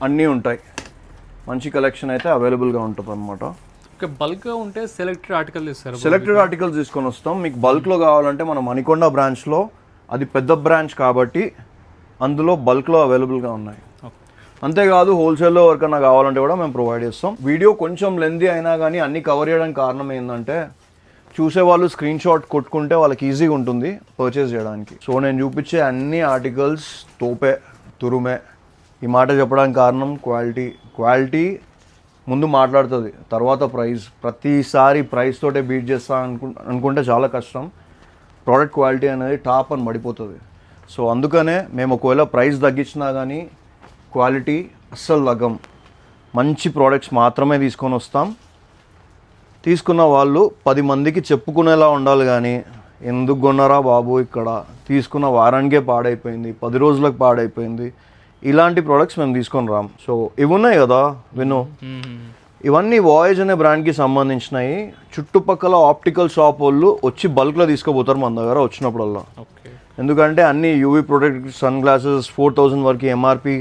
అన్నీ ఉంటాయి. మంచి కలెక్షన్ అయితే అవైలబుల్గా ఉంటుంది అనమాట. ఓకే, బల్క్గా ఉంటే సెలెక్టెడ్ ఆర్టికల్ ఇస్తారు. సెలెక్టెడ్ ఆర్టికల్స్ తీసుకొని వస్తాం. మీకు బల్క్లో కావాలంటే మన మణికొండ బ్రాంచ్లో, అది పెద్ద బ్రాంచ్ కాబట్టి అందులో బల్క్లో అవైలబుల్గా ఉన్నాయి. అంతేకాదు హోల్సేల్లో ఎవరికైనా కావాలంటే కూడా మేము ప్రొవైడ్ చేస్తాం. వీడియో కొంచెం లెంతీ అయినా కానీ అన్నీ కవర్ చేయడానికి కారణం ఏంటంటే చూసేవాళ్ళు స్క్రీన్ షాట్ కొట్టుకుంటే వాళ్ళకి ఈజీగా ఉంటుంది పర్చేస్ చేయడానికి. సో నేను చూపించే అన్ని ఆర్టికల్స్ తోపే, తురుమే. ఈ మాట చెప్పడానికి కారణం క్వాలిటీ ముందు మాట్లాడుతుంది, తర్వాత ప్రైస్. ప్రతిసారి ప్రైస్ తోటే బీట్ చేస్తా అనుకుంటే చాలా కష్టం. ప్రోడక్ట్ క్వాలిటీ అనేది టాప్ అని పడిపోతుంది. సో అందుకనే మేము ఒకవేళ ప్రైస్ తగ్గించినా కానీ క్వాలిటీ అస్సలు తగ్గం. మంచి ప్రోడక్ట్స్ మాత్రమే తీసుకొని వస్తాం. తీసుకున్న వాళ్ళు 10 మందికి చెప్పుకునేలా ఉండాలి. కానీ ఎందుకు కొన్నారా బాబు, ఇక్కడ తీసుకున్న వారానికే పాడైపోయింది, 10 రోజులకు పాడైపోయింది, ఇలాంటి ప్రోడక్ట్స్ మేము తీసుకొని రాం. సో ఇవి ఉన్నాయి కదా విను, ఇవన్నీ వాయేజ్ అనే బ్రాండ్కి సంబంధించినవి. చుట్టుపక్కల ఆప్టికల్ షాప్ వాళ్ళు వచ్చి బల్క్లో తీసుకుపోతారు మన దగ్గర వచ్చినప్పుడల్లా. ఎందుకంటే అన్ని యూవీ ప్రొటెక్ట్ సన్ గ్లాసెస్ 4000 వరకు ఎంఆర్పి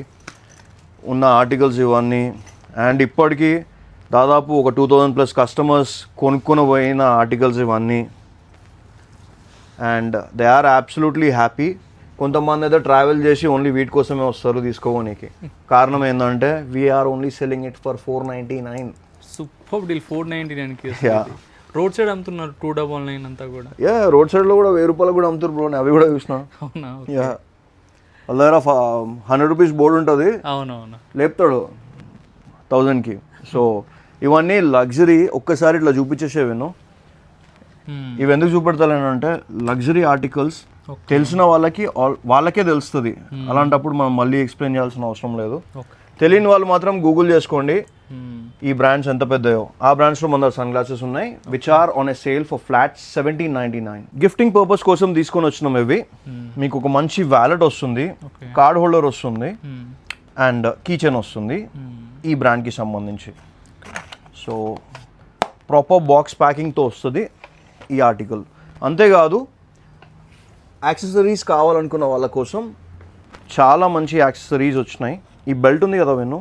ఉన్న ఆర్టికల్స్ ఇవన్నీ. అండ్ ఇప్పటికీ దాదాపు ఒక 2000+ కస్టమర్స్ కొనుక్కొని పోయిన ఆర్టికల్స్ ఇవన్నీ. And they are absolutely happy. కొంతమంది అయితే ట్రావెల్ చేసి ఓన్లీ వీటి కోసమే వస్తారు తీసుకోవడానికి. కారణం ఏంటంటే we are only selling it for $499. Super deal, $499కి. రోడ్ సైడ్ అమ్ముతున్నారు 299 అంతా కూడా. రోడ్ సైడ్లో కూడా ₹1000 కూడా అమ్ముతారు బ్రో, అవి కూడా చూసిన. అవునా? వాళ్ళ దగ్గర ₹100 బోర్డు ఉంటుంది, అవునవును, లేపుతాడు 1000కి. సో ఇవన్నీ లగ్జరీ. ఒక్కసారి ఇట్లా చూపించేసేవేను. ఇవి ఎందుకు చూపెడతానంటే లగ్జరీ ఆర్టికల్స్ తెలిసిన వాళ్ళకే తెలుస్తుంది. అలాంటప్పుడు మనం మళ్ళీ ఎక్స్ప్లెయిన్ చేయాల్సిన అవసరం లేదు. తెలియని వాళ్ళు మాత్రం గూగుల్ చేసుకోండి ఈ బ్రాండ్స్ ఎంత పెద్దయో. ఆ బ్రాండ్స్లో మన సన్ గ్లాసెస్ ఉన్నాయి which are on a sale for flat $1799. Gifting purpose కోసం తీసుకొని వచ్చినాం ఇవి. మీకు ఒక మంచి వ్యాలెట్ వస్తుంది, కార్డ్ హోల్డర్ వస్తుంది, అండ్ కీ చైన్ వస్తుంది ఈ బ్రాండ్కి సంబంధించి. సో ప్రాపర్ బాక్స్ ప్యాకింగ్తో వస్తుంది ఈ ఆర్టికల్. అంతేకాదు యాక్సెసరీస్ కావాలనుకున్న వాళ్ళ కోసం చాలా మంచి యాక్సెసరీస్ వచ్చినాయి. ఈ బెల్ట్ ఉంది కదా వెన్ను,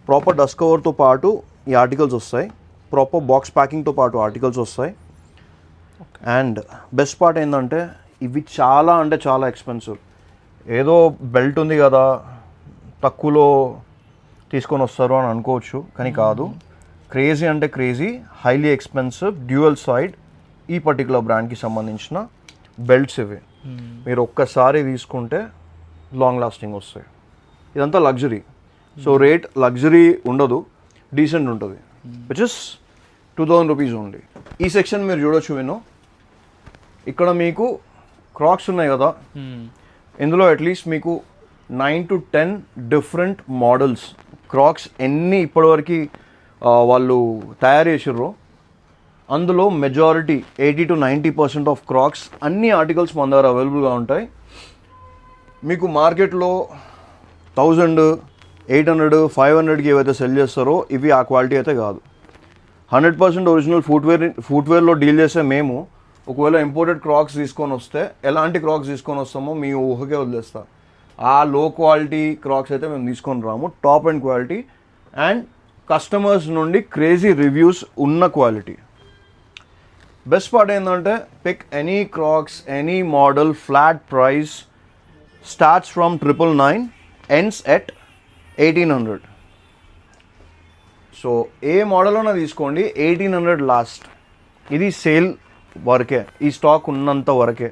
ప్రాపర్ డస్ట్ కవర్తో పాటు ఈ ఆర్టికల్స్ వస్తాయి. ప్రాపర్ బాక్స్ ప్యాకింగ్తో పాటు ఆర్టికల్స్ వస్తాయి. అండ్ బెస్ట్ పార్ట్ ఏంటంటే ఇవి చాలా అంటే చాలా ఎక్స్పెన్సివ్. ఏదో బెల్ట్ ఉంది కదా తక్కువలో తీసుకొని వస్తారు అని అనుకోవచ్చు, కానీ కాదు. క్రేజీ అంటే crazy, highly expensive dual side ఈ పర్టికులర్ బ్రాండ్కి సంబంధించిన బెల్ట్స్ ఇవి. మీరు ఒక్కసారి తీసుకుంటే లాంగ్ లాస్టింగ్ వస్తాయి. ఇదంతా లగ్జరీ. సో రేట్ లగ్జరీ ఉండదు, డీసెంట్ ఉంటుంది, విచ్ ఇస్ 2000 రూపీస్ ఓన్లీ. ఈ సెక్షన్ మీరు చూడొచ్చు. ఇక్కడ మీకు క్రాక్స్ ఉన్నాయి కదా, ఇందులో అట్లీస్ట్ మీకు 9 to 10 డిఫరెంట్ మోడల్స్ క్రాక్స్ ఎన్ని ఇప్పటివరకు వాళ్ళు తయారు చేసిర్రో అందులో మెజారిటీ 80 to 90% ఆఫ్ క్రాక్స్ అన్ని ఆర్టికల్స్ మన దగ్గర అవైలబుల్గా ఉంటాయి. మీకు మార్కెట్లో 1000, 800, 500కి ఏవైతే సెల్ చేస్తారో ఇవి ఆ క్వాలిటీ అయితే కాదు. 100% ఒరిజినల్ ఫుట్వేర్లో డీల్ చేసే మేము ఒకవేళ ఇంపోర్టెడ్ క్రాక్స్ తీసుకొని వస్తే ఎలాంటి క్రాక్స్ తీసుకొని వస్తామో మీ ఊహకే వదిలేస్తా. ఆ లో క్వాలిటీ క్రాక్స్ అయితే మేము తీసుకొని రాము, top and quality and customers నుండి క్రేజీ రివ్యూస్ ఉన్న క్వాలిటీ. బెస్ట్ పార్ట్ ఏంటంటే pick any Crocs, any model, flat price, starts from 999, ends at 1800. So ఏ మోడల్ అన్నా తీసుకోండి, 1800 లాస్ట్. ఇది సేల్ వరకే, ఈ స్టాక్ ఉన్నంత వరకే.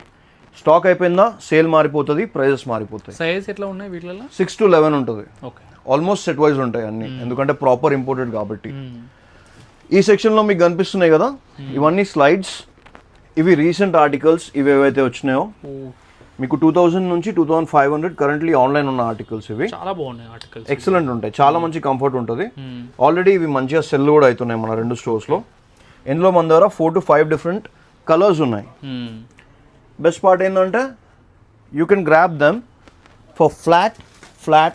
స్టాక్ అయిపోయిందా సేల్ మారిపోతుంది, ప్రైజెస్ మారిపోతాయి. సైజ్ ఎట్లా ఉన్నాయి వీటిలో? 6 to 11 ఉంటుంది. ఓకే, ఆల్మోస్ట్ సెట్ వైజ్ ఉంటాయి అన్ని, ఎందుకంటే ప్రాపర్ ఇంపోర్టెడ్ కాబట్టి. ఈ సెక్షన్లో మీకు కనిపిస్తున్నాయి కదా, ఇవన్నీ స్లైడ్స్. ఇవి రీసెంట్ ఆర్టికల్స్. ఇవి ఏవైతే వచ్చినాయో మీకు 2000 నుంచి 2500 కరెంట్లీ ఆన్లైన్ ఉన్న ఆర్టికల్స్. ఇవి చాలా బాగున్నాయి ఆర్టికల్స్, ఎక్సలెంట్ ఉంటాయి, చాలా మంచి కంఫర్ట్ ఉంటుంది. ఆల్రెడీ ఇవి మంచిగా సెల్ కూడా అవుతున్నాయి మన 2 స్టోర్స్లో. ఇందులో మన దగ్గర 4 to 5 డిఫరెంట్ కలర్స్ ఉన్నాయి. బెస్ట్ పార్ట్ ఏంటంటే you can grab them for flat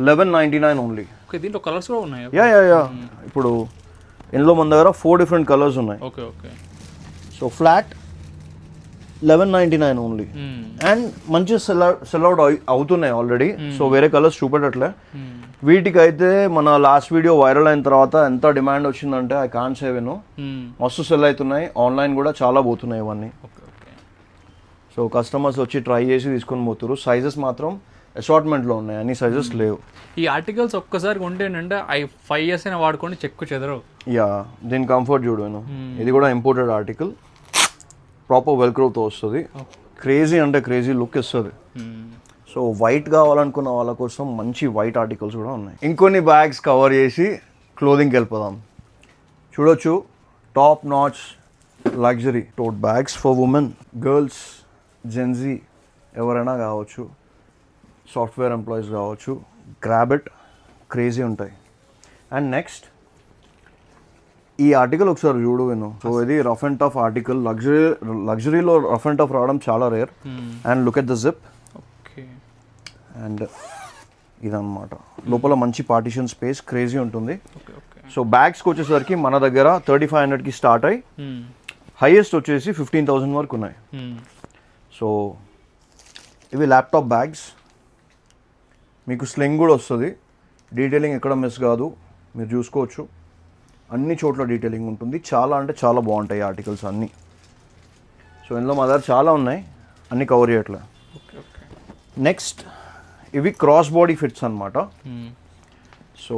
1199 only. Okay, దీంట్లో కలర్స్ కూడా ఉన్నాయి. యా ఇప్పుడు ఇందులో మన దగ్గర 4 డిఫరెంట్ కలర్స్ ఉన్నాయి. Okay okay. So flat 1199 only. And మంచి సెల్ అవుట్ అవుతున్నాయి ఆల్రెడీ. సో వేరే కలర్స్ చూపెట్టట్లే. వీటికైతే మన లాస్ట్ వీడియో వైరల్ అయిన తర్వాత ఎంత డిమాండ్ వచ్చిందంటే ఐ కాంట్ సే విను, మస్తు సెల్ అవుతున్నాయి. ఆన్లైన్ కూడా చాలా పోతున్నాయి ఇవన్నీ. సో కస్టమర్స్ వచ్చి ట్రై చేసి తీసుకొని పోతున్నారు. సైజెస్ మాత్రం అసార్ట్మెంట్లో ఉన్నాయి, అన్ని సైజెస్ లేవు. ఈ ఆర్టికల్స్ ఒక్కసారి కొంటేనంటే 5 years అయినా వాడుకొని చెక్కు చెదరవు. యా, దీని కంఫర్ట్ చూడను. ఇది కూడా ఇంపోర్టెడ్ ఆర్టికల్, ప్రాపర్ వెల్క్రోతో వస్తుంది. క్రేజీ అంటే క్రేజీ లుక్ ఇస్తుంది. సో వైట్ కావాలనుకున్న వాళ్ళ కోసం మంచి వైట్ ఆర్టికల్స్ కూడా ఉన్నాయి. ఇంకొన్ని బ్యాగ్స్ కవర్ చేసి క్లోదింగ్కి వెళ్ళిపోదాం. చూడొచ్చు, top notch luxury tote bags for women, girls, Gen Z ఎవరైనా కావచ్చు, సాఫ్ట్వేర్ ఎంప్లాయీస్ కావచ్చు. గ్రాబ్ ఇట్, క్రేజీ ఉంటాయి. అండ్ నెక్స్ట్ ఈ ఆర్టికల్ ఒకసారి చూడు విను. సో ఇది రఫ్ అండ్ టఫ్ ఆర్టికల్. లగ్జరీలో రఫ్ అండ్ టఫ్ రావడం చాలా rare. And look at the zip. And ఇదన్నమాట, లోపల మంచి పార్టిషన్ స్పేస్, క్రేజీ ఉంటుంది. సో బ్యాగ్స్కి వచ్చేసరికి మన దగ్గర 3500కి స్టార్ట్ అయ్యి హైయెస్ట్ వచ్చేసి 15,000 వరకు ఉన్నాయి. సో ఇవి ల్యాప్టాప్ బ్యాగ్స్. మీకు స్లింగ్ కూడా వస్తుంది. డీటెయిలింగ్ ఎక్కడ మిస్ కాదు, మీరు చూసుకోవచ్చు. అన్ని చోట్ల డీటెయిలింగ్ ఉంటుంది. చాలా అంటే చాలా బాగుంటాయి ఆర్టికల్స్ అన్నీ. సో ఇందులో మా దగ్గర చాలా ఉన్నాయి, అన్నీ కవర్ చేయట్లే. నెక్స్ట్ ఇవి క్రాస్ బాడీ ఫిట్స్ అనమాట. సో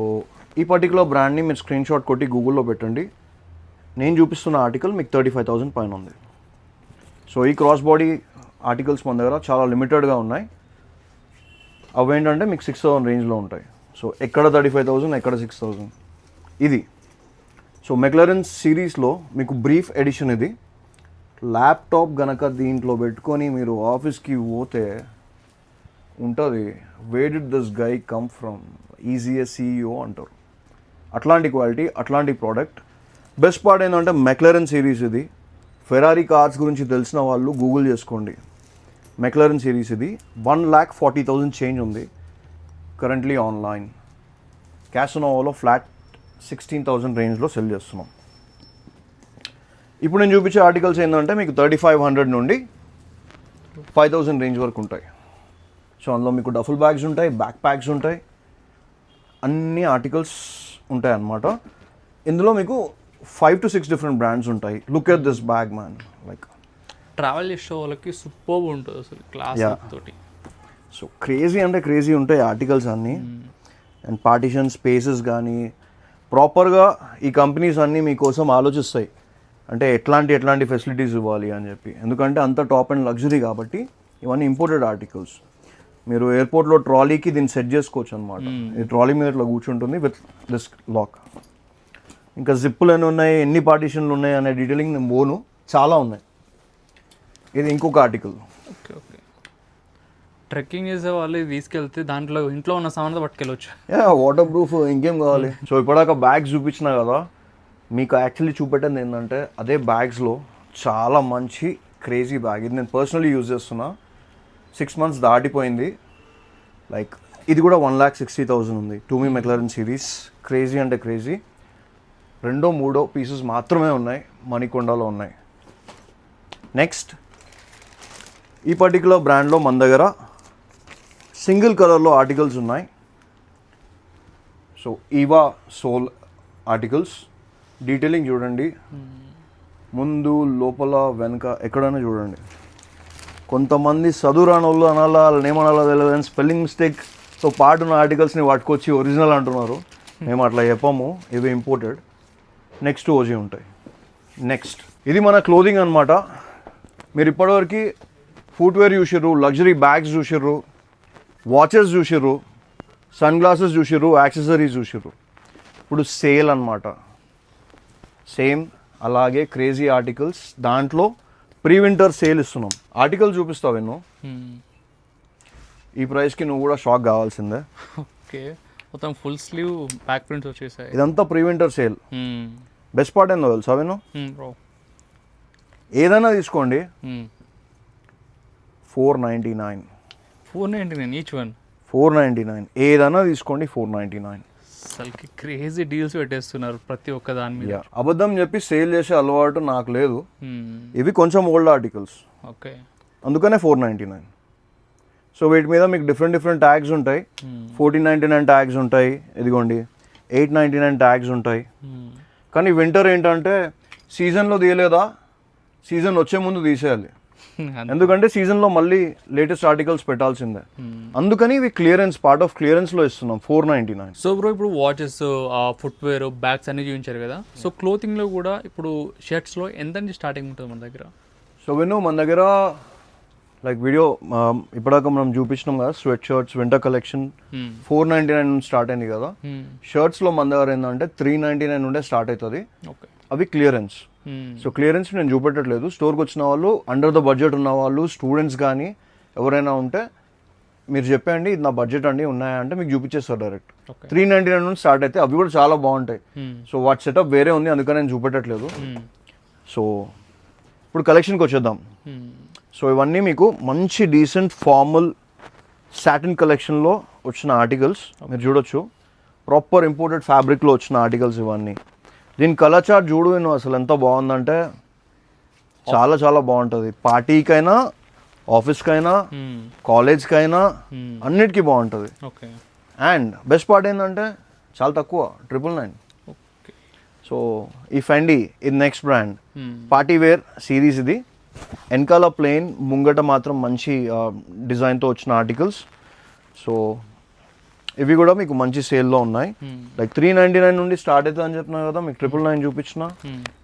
ఈ పర్టికులర్ బ్రాండ్ని మీరు స్క్రీన్ షాట్ కొట్టి గూగుల్లో పెట్టండి. నేను చూపిస్తున్న ఆర్టికల్ మీకు 35,000 పైన ఉంది. సో ఈ క్రాస్ బాడీ ఆర్టికల్స్ మన దగ్గర చాలా లిమిటెడ్గా ఉన్నాయి. అవి ఏంటంటే మీకు 6,000 రేంజ్లో ఉంటాయి. సో ఎక్కడ 35,000, ఎక్కడ 6,000. ఇది సో మెక్లరెన్ సిరీస్లో మీకు బ్రీఫ్ ఎడిషన్. ఇది ల్యాప్టాప్ గనక దీంట్లో పెట్టుకొని మీరు ఆఫీస్కి పోతే ఉంటుంది, where did this guy come from, is he a CEO అంటారు. అట్లాంటి క్వాలిటీ, అట్లాంటి ప్రోడక్ట్. బెస్ట్ పార్ట్ ఏంటంటే మెక్లరెన్ సిరీస్ ఇది. ఫెరారీ కార్స్ గురించి తెలిసిన వాళ్ళు గూగుల్ చేసుకోండి. మెక్లరెన్ సిరీస్ ఇది 1,40,000 చేంజ్ ఉంది కరెంట్లీ ఆన్లైన్. క్యాసినోవాలో ఫ్లాట్ 16,000 రేంజ్లో సెల్ చేస్తున్నాం. ఇప్పుడు నేను చూపించే ఆర్టికల్స్ ఏంటంటే మీకు 3,500 నుండి 5,000 రేంజ్ వరకు ఉంటాయి. సో అందులో మీకు డఫుల్ బ్యాగ్స్ ఉంటాయి, బ్యాక్ ప్యాక్స్ ఉంటాయి, అన్ని ఆర్టికల్స్ ఉంటాయి అన్నమాట. ఇందులో మీకు 5 to 6 డిఫరెంట్ బ్రాండ్స్ ఉంటాయి. Look at this bag man, like travel చేసే వాళ్ళకి సూపర్ ఉంటుంది అసలు, క్లాస్ తోటి. సో క్రేజీ అంటే క్రేజీ ఉంటాయి ఆర్టికల్స్ అన్నీ. అండ్ పార్టిషన్ స్పేసెస్ కానీ ప్రాపర్గా ఈ కంపెనీస్ అన్నీ మీకోసం ఆలోచిస్తాయి, అంటే ఎట్లాంటి ఫెసిలిటీస్ ఇవ్వాలి అని చెప్పి. ఎందుకంటే అంత టాప్ అండ్ లగ్జరీ కాబట్టి ఇవన్నీ ఇంపోర్టెడ్ ఆర్టికల్స్. మీరు ఎయిర్పోర్ట్లో ట్రాలీకి దీన్ని సెట్ చేసుకోవచ్చు అనమాట. ఈ ట్రాలీ మీద ఇట్లా కూర్చుంటుంది విత్ దిస్ లాక్. ఇంకా జిప్పులు ఎన్ని ఉన్నాయి, ఎన్ని పార్టీషన్లు ఉన్నాయి అనే డీటెయిలింగ్ నేను పోను, చాలా ఉన్నాయి. ఇది ఇంకొక ఆర్టికల్. ఓకే ఓకే, ట్రెక్కింగ్ చేసే వాళ్ళు ఇది తీసుకెళ్తే దాంట్లో ఇంట్లో ఉన్న సామాన్లు పట్టుకెళ్ళొచ్చు. వాటర్ ప్రూఫ్ ఇంకేం కావాలి. సో ఇప్పటిదాకా బ్యాగ్స్ చూపించిన కదా, మీకు యాక్చువల్లీ చూపెట్టింది ఏంటంటే అదే బ్యాగ్స్లో చాలా మంచి క్రేజీ బ్యాగ్. ఇది నేను పర్సనలీ యూజ్ చేస్తున్నా, 6 months దాటిపోయింది. లైక్ ఇది కూడా 1,60,000 ఉంది. టూమీ మెక్లరెన్ సిరీస్, క్రేజీ అంటే క్రేజీ. 2-3 పీసెస్ మాత్రమే ఉన్నాయి, మణికొండలో ఉన్నాయి. నెక్స్ట్ ఈ పర్టికులర్ బ్రాండ్లో మన దగ్గర సింగిల్ కలర్లో ఆర్టికల్స్ ఉన్నాయి. So EVA sole articles. Detailing చూడండి, ముందు లోపల వెనక ఎక్కడైనా చూడండి. కొంతమంది చదువురాని వాళ్ళు అనాలా, వాళ్ళని ఏమనాలో తెలియదు కానీ స్పెల్లింగ్ మిస్టేక్తో పాటు ఉన్న ఆర్టికల్స్ని పట్టుకొచ్చి ఒరిజినల్ అంటున్నారు. మేము అట్లా చెప్పాము, ఇవి ఇంపోర్టెడ్. నెక్స్ట్ ఓజీ ఉంటాయి. నెక్స్ట్ ఇది మన క్లోదింగ్ అనమాట. మీరు ఇప్పటివరకు ఫుట్వేర్ చూసిర్రు, లగ్జరీ బ్యాగ్స్ చూసిర్రు, వాచెస్ చూసిర్రు, సన్ గ్లాసెస్ చూసిర్రు, యాక్సెసరీస్ చూసిర్రు. ఇప్పుడు సేల్ అనమాట. సేమ్ అలాగే క్రేజీ ఆర్టికల్స్. దాంట్లో ప్రీ వింటర్ సేల్ ఇస్తున్నాం. ఆర్టికల్ చూపిస్తావు ఎన్నో, ఈ ప్రైస్కి నువ్వు కూడా షాక్ కావాల్సిందే. ఓకే, మొత్తం ఫుల్ స్లీవ్ బ్యాక్ ప్రింట్స్ వచ్చేసాయి. ఇదంతా pre winter sale. Best part ఏందో తెలుసా విను, బ్రో ఏదైనా తీసుకోండి 499. 499 ఈచ్ వన్. 499 ఏదైనా తీసుకోండి, 499. అసలుకి క్రేజీ డీల్స్ పెట్టేస్తున్నారు ప్రతి ఒక్క దాని మీద. అబద్ధం చెప్పి సేల్ చేసే అలవాటు నాకు లేదు. ఇవి కొంచెం ఓల్డ్ ఆర్టికల్స్, ఓకే, అందుకనే 499. సో వీటి మీద మీకు డిఫరెంట్ ట్యాగ్స్ ఉంటాయి. 1499 ట్యాగ్స్ ఉంటాయి, ఇదిగోండి 899 ట్యాగ్స్ ఉంటాయి. కానీ వింటర్ ఏంటంటే సీజన్లో తీయలేదా, సీజన్ వచ్చే ముందు తీసేయాలి. ఎందుకంటే సీజన్లో మళ్ళీ లేటెస్ట్ ఆర్టికల్స్ పెట్టాల్సిందే. అందుకని ఇవి క్లియరెన్స్, పార్ట్ ఆఫ్ క్లియరెన్స్లో ఇస్తున్నాం 499. సో బ్రో ఇప్పుడు వాచెస్, ఫుట్వేర్, బ్యాగ్స్ అన్ని చూపించారు కదా. సో క్లోతింగ్లో కూడా ఇప్పుడు షర్ట్స్లో ఎంత నుంచి స్టార్టింగ్ ఉంటుంది మన దగ్గర? సో విను, మన దగ్గర లైక్ వీడియో ఇప్పటిదాకా మనం చూపించినాం కదా, స్వెట్ షర్ట్స్ వింటర్ కలెక్షన్ 499 నుంచి స్టార్ట్ అయింది కదా. షర్ట్స్లో మన దగ్గర ఏంటంటే 399 నుండే స్టార్ట్ అవుతుంది. అవి క్లియరెన్స్. సో క్లియరెన్స్ నేను చూపెట్టట్లేదు. స్టోర్కి వచ్చిన వాళ్ళు, అండర్ ద బడ్జెట్ ఉన్న వాళ్ళు, స్టూడెంట్స్ కానీ ఎవరైనా ఉంటే మీరు చెప్పండి ఇది నా బడ్జెట్ అండి ఉన్నాయా అంటే మీకు చూపించేస్తారు డైరెక్ట్. 399 నుంచి స్టార్ట్ అయితే అవి కూడా చాలా బాగుంటాయి. సో వాటి సెటప్ వేరే ఉంది, అందుకని నేను చూపెట్టట్లేదు. సో ఇప్పుడు కలెక్షన్కి వచ్చేద్దాం. సో ఇవన్నీ మీకు మంచి డీసెంట్ ఫార్మల్ సాటిన్ కలెక్షన్లో వచ్చిన ఆర్టికల్స్ మీరు చూడొచ్చు. ప్రాపర్ ఇంపోర్టెడ్ ఫ్యాబ్రిక్లో వచ్చిన ఆర్టికల్స్ ఇవన్నీ. దీని కలర్ చార్ట్ చూడు నేను, అసలు ఎంత బాగుందంటే చాలా చాలా బాగుంటుంది. పార్టీకైనా, ఆఫీస్కైనా, కాలేజ్కైనా అన్నిటికీ బాగుంటుంది. అండ్ బెస్ట్ పార్ట్ ఏంటంటే చాలా తక్కువ, 999. సో ఈ ఫెండీ ఇది next brand, party wear series. ఇది వెనకాల ప్లెయిన్, ముంగట మాత్రం మంచి డిజైన్తో వచ్చిన ఆర్టికల్స్. సో ఇవి కూడా మీకు మంచి సేల్లో ఉన్నాయి. లైక్ 399 నుండి స్టార్ట్ అవుతుంది అని చెప్పినా కదా, మీకు 999 చూపించిన.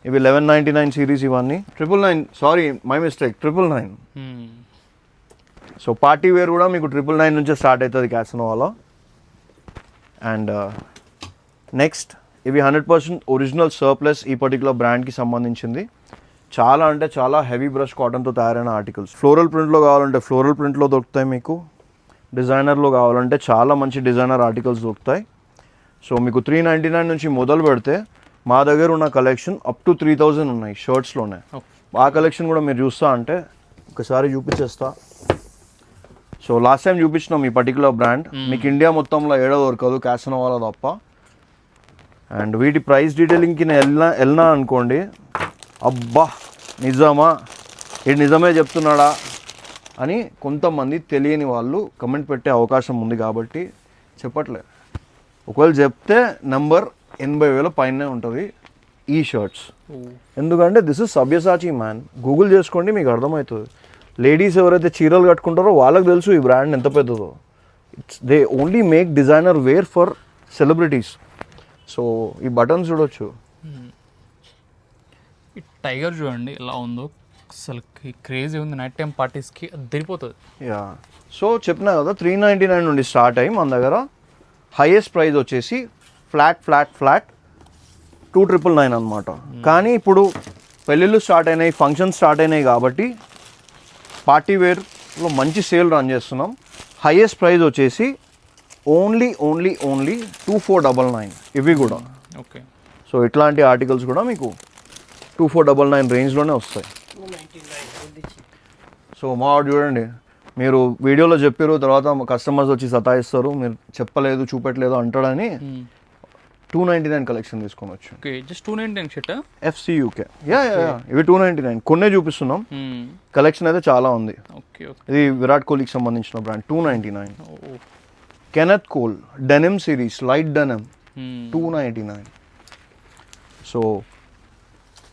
ఇవి 1199 సిరీస్ ఇవన్నీ. 999, sorry my mistake, 999. So party wear కూడా మీకు 999 నుంచే స్టార్ట్ అవుతుంది క్యాసినోవాలో. అండ్ నెక్స్ట్ ఇవి 100% ఒరిజినల్ సర్ప్లస్, ఈ పర్టికులర్ బ్రాండ్కి సంబంధించింది. చాలా అంటే చాలా హెవీ బ్రష్ కాటన్తో తయారైన ఆర్టికల్స్. ఫ్లోరల్ ప్రింట్లో కావాలంటే ఫ్లోరల్ ప్రింట్లో దొరుకుతాయి మీకు. డిజైనర్లో కావాలంటే చాలా మంచి డిజైనర్ ఆర్టికల్స్ దొరుకుతాయి. సో మీకు 399 నుంచి మొదలు పెడితే మా దగ్గర ఉన్న కలెక్షన్ అప్ టు 3000 ఉన్నాయి షర్ట్స్లోనే. ఆ కలెక్షన్ కూడా మీరు చూస్తా అంటే ఒకసారి చూపించేస్తా. సో లాస్ట్ టైం చూపించినాం ఈ పర్టికులర్ బ్రాండ్. మీకు ఇండియా మొత్తంలో ఏడో దొరకదు, క్యాసినోవాలో తప్ప. అండ్ వీటి ప్రైస్ డీటెయిలింగ్కి నేను వెళ్ళినా అనుకోండి, అబ్బా నిజమా, ఇది నిజమే చెప్తున్నాడా అని కొంతమంది తెలియని వాళ్ళు కమెంట్ పెట్టే అవకాశం ఉంది కాబట్టి చెప్పట్లే. ఒకవేళ చెప్తే నెంబర్ 80,000 పైనే ఉంటుంది ఈ షర్ట్స్. ఎందుకంటే this is Sabyasachi man. Google చేసుకోండి మీకు అర్థమవుతుంది. లేడీస్ ఎవరైతే చీరలు కట్టుకుంటారో వాళ్ళకి తెలుసు ఈ బ్రాండ్ ఎంత పెద్దదో. They only make designer wear for celebrities. So ఈ బటన్స్ చూడొచ్చు. ఈ టైగర్ చూడండి ఎలా ఉందో, అసలు క్రేజీ ఉంది, నైట్ టైం పార్టీస్కి అదిరిపోతుంది. యా, సో చెప్పినా కదా 399 నుండి స్టార్ట్ అయ్యి మన దగ్గర హైయెస్ట్ ప్రైస్ వచ్చేసి ఫ్లాట్ 2999 అనమాట. కానీ ఇప్పుడు పెళ్ళిళ్ళు స్టార్ట్ అయినాయి, ఫంక్షన్స్ స్టార్ట్ అయినాయి కాబట్టి పార్టీ వేర్లో మంచి సేల్ రన్ చేస్తున్నాం. హైయెస్ట్ ప్రైస్ వచ్చేసి ఓన్లీ 2499 ఇవి కూడా. ఓకే, సో ఇట్లాంటి ఆర్టికల్స్ కూడా మీకు 2499 రేంజ్లోనే వస్తాయి. సో మా వాడు చూడండి, మీరు వీడియోలో చెప్పారు, తర్వాత కస్టమర్స్ వచ్చి సతాయిస్తారు, మీరు చెప్పలేదు చూపెట్టలేదు అంటాడని 299 కలెక్షన్ తీసుకోవచ్చు. Okay, just 299 shirt. FCUK yeah ఇవి 299 కొన్నే చూపిస్తున్నాం, కలెక్షన్ అయితే చాలా ఉంది. ఓకే ఓకే, ఇది విరాట్ కోహ్లీకి సంబంధించిన brand 299. Kenneth coal denim series light denim 299. So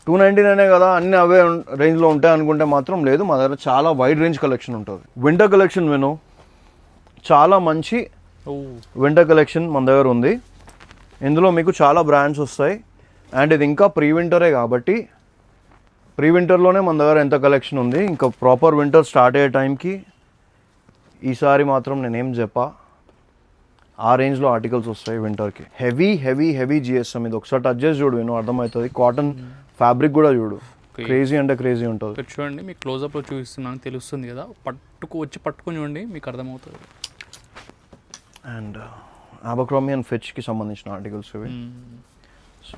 299 కదా అన్ని అవే రేంజ్లో ఉంటాయి అనుకుంటే మాత్రం లేదు, మా దగ్గర చాలా వైడ్ రేంజ్ కలెక్షన్ ఉంటుంది. వింటర్ కలెక్షన్ విను, చాలా మంచి వింటర్ కలెక్షన్ మన దగ్గర ఉంది. ఇందులో మీకు చాలా బ్రాండ్స్ వస్తాయి. అండ్ ఇది ఇంకా ప్రీ వింటరే కాబట్టి ప్రీ వింటర్లోనే మన దగ్గర ఎంత కలెక్షన్ ఉంది. ఇంకా ప్రాపర్ వింటర్ స్టార్ట్ అయ్యే టైంకి ఈసారి మాత్రం నేనేం చెప్పా, ఆ రేంజ్లో ఆర్టికల్స్ వస్తాయి వింటర్కి. Heavy GSM. ఇది ఒకసారి టచ్ చేసి చూడు, నేను అర్థమవుతుంది. కాటన్ ఫ్యాబ్రిక్ కూడా చూడు, క్రేజీ అంటే క్రేజీ ఉంటుంది. చూడండి, మీకు క్లోజప్లో చూపిస్తున్నాను, తెలుస్తుంది కదా, పట్టుకొని చూడండి, మీకు అర్థమవుతుంది. అండ్ అబర్క్రామీ అండ్ ఫిచ్కి సంబంధించిన ఆర్టికల్స్ ఇవి. సో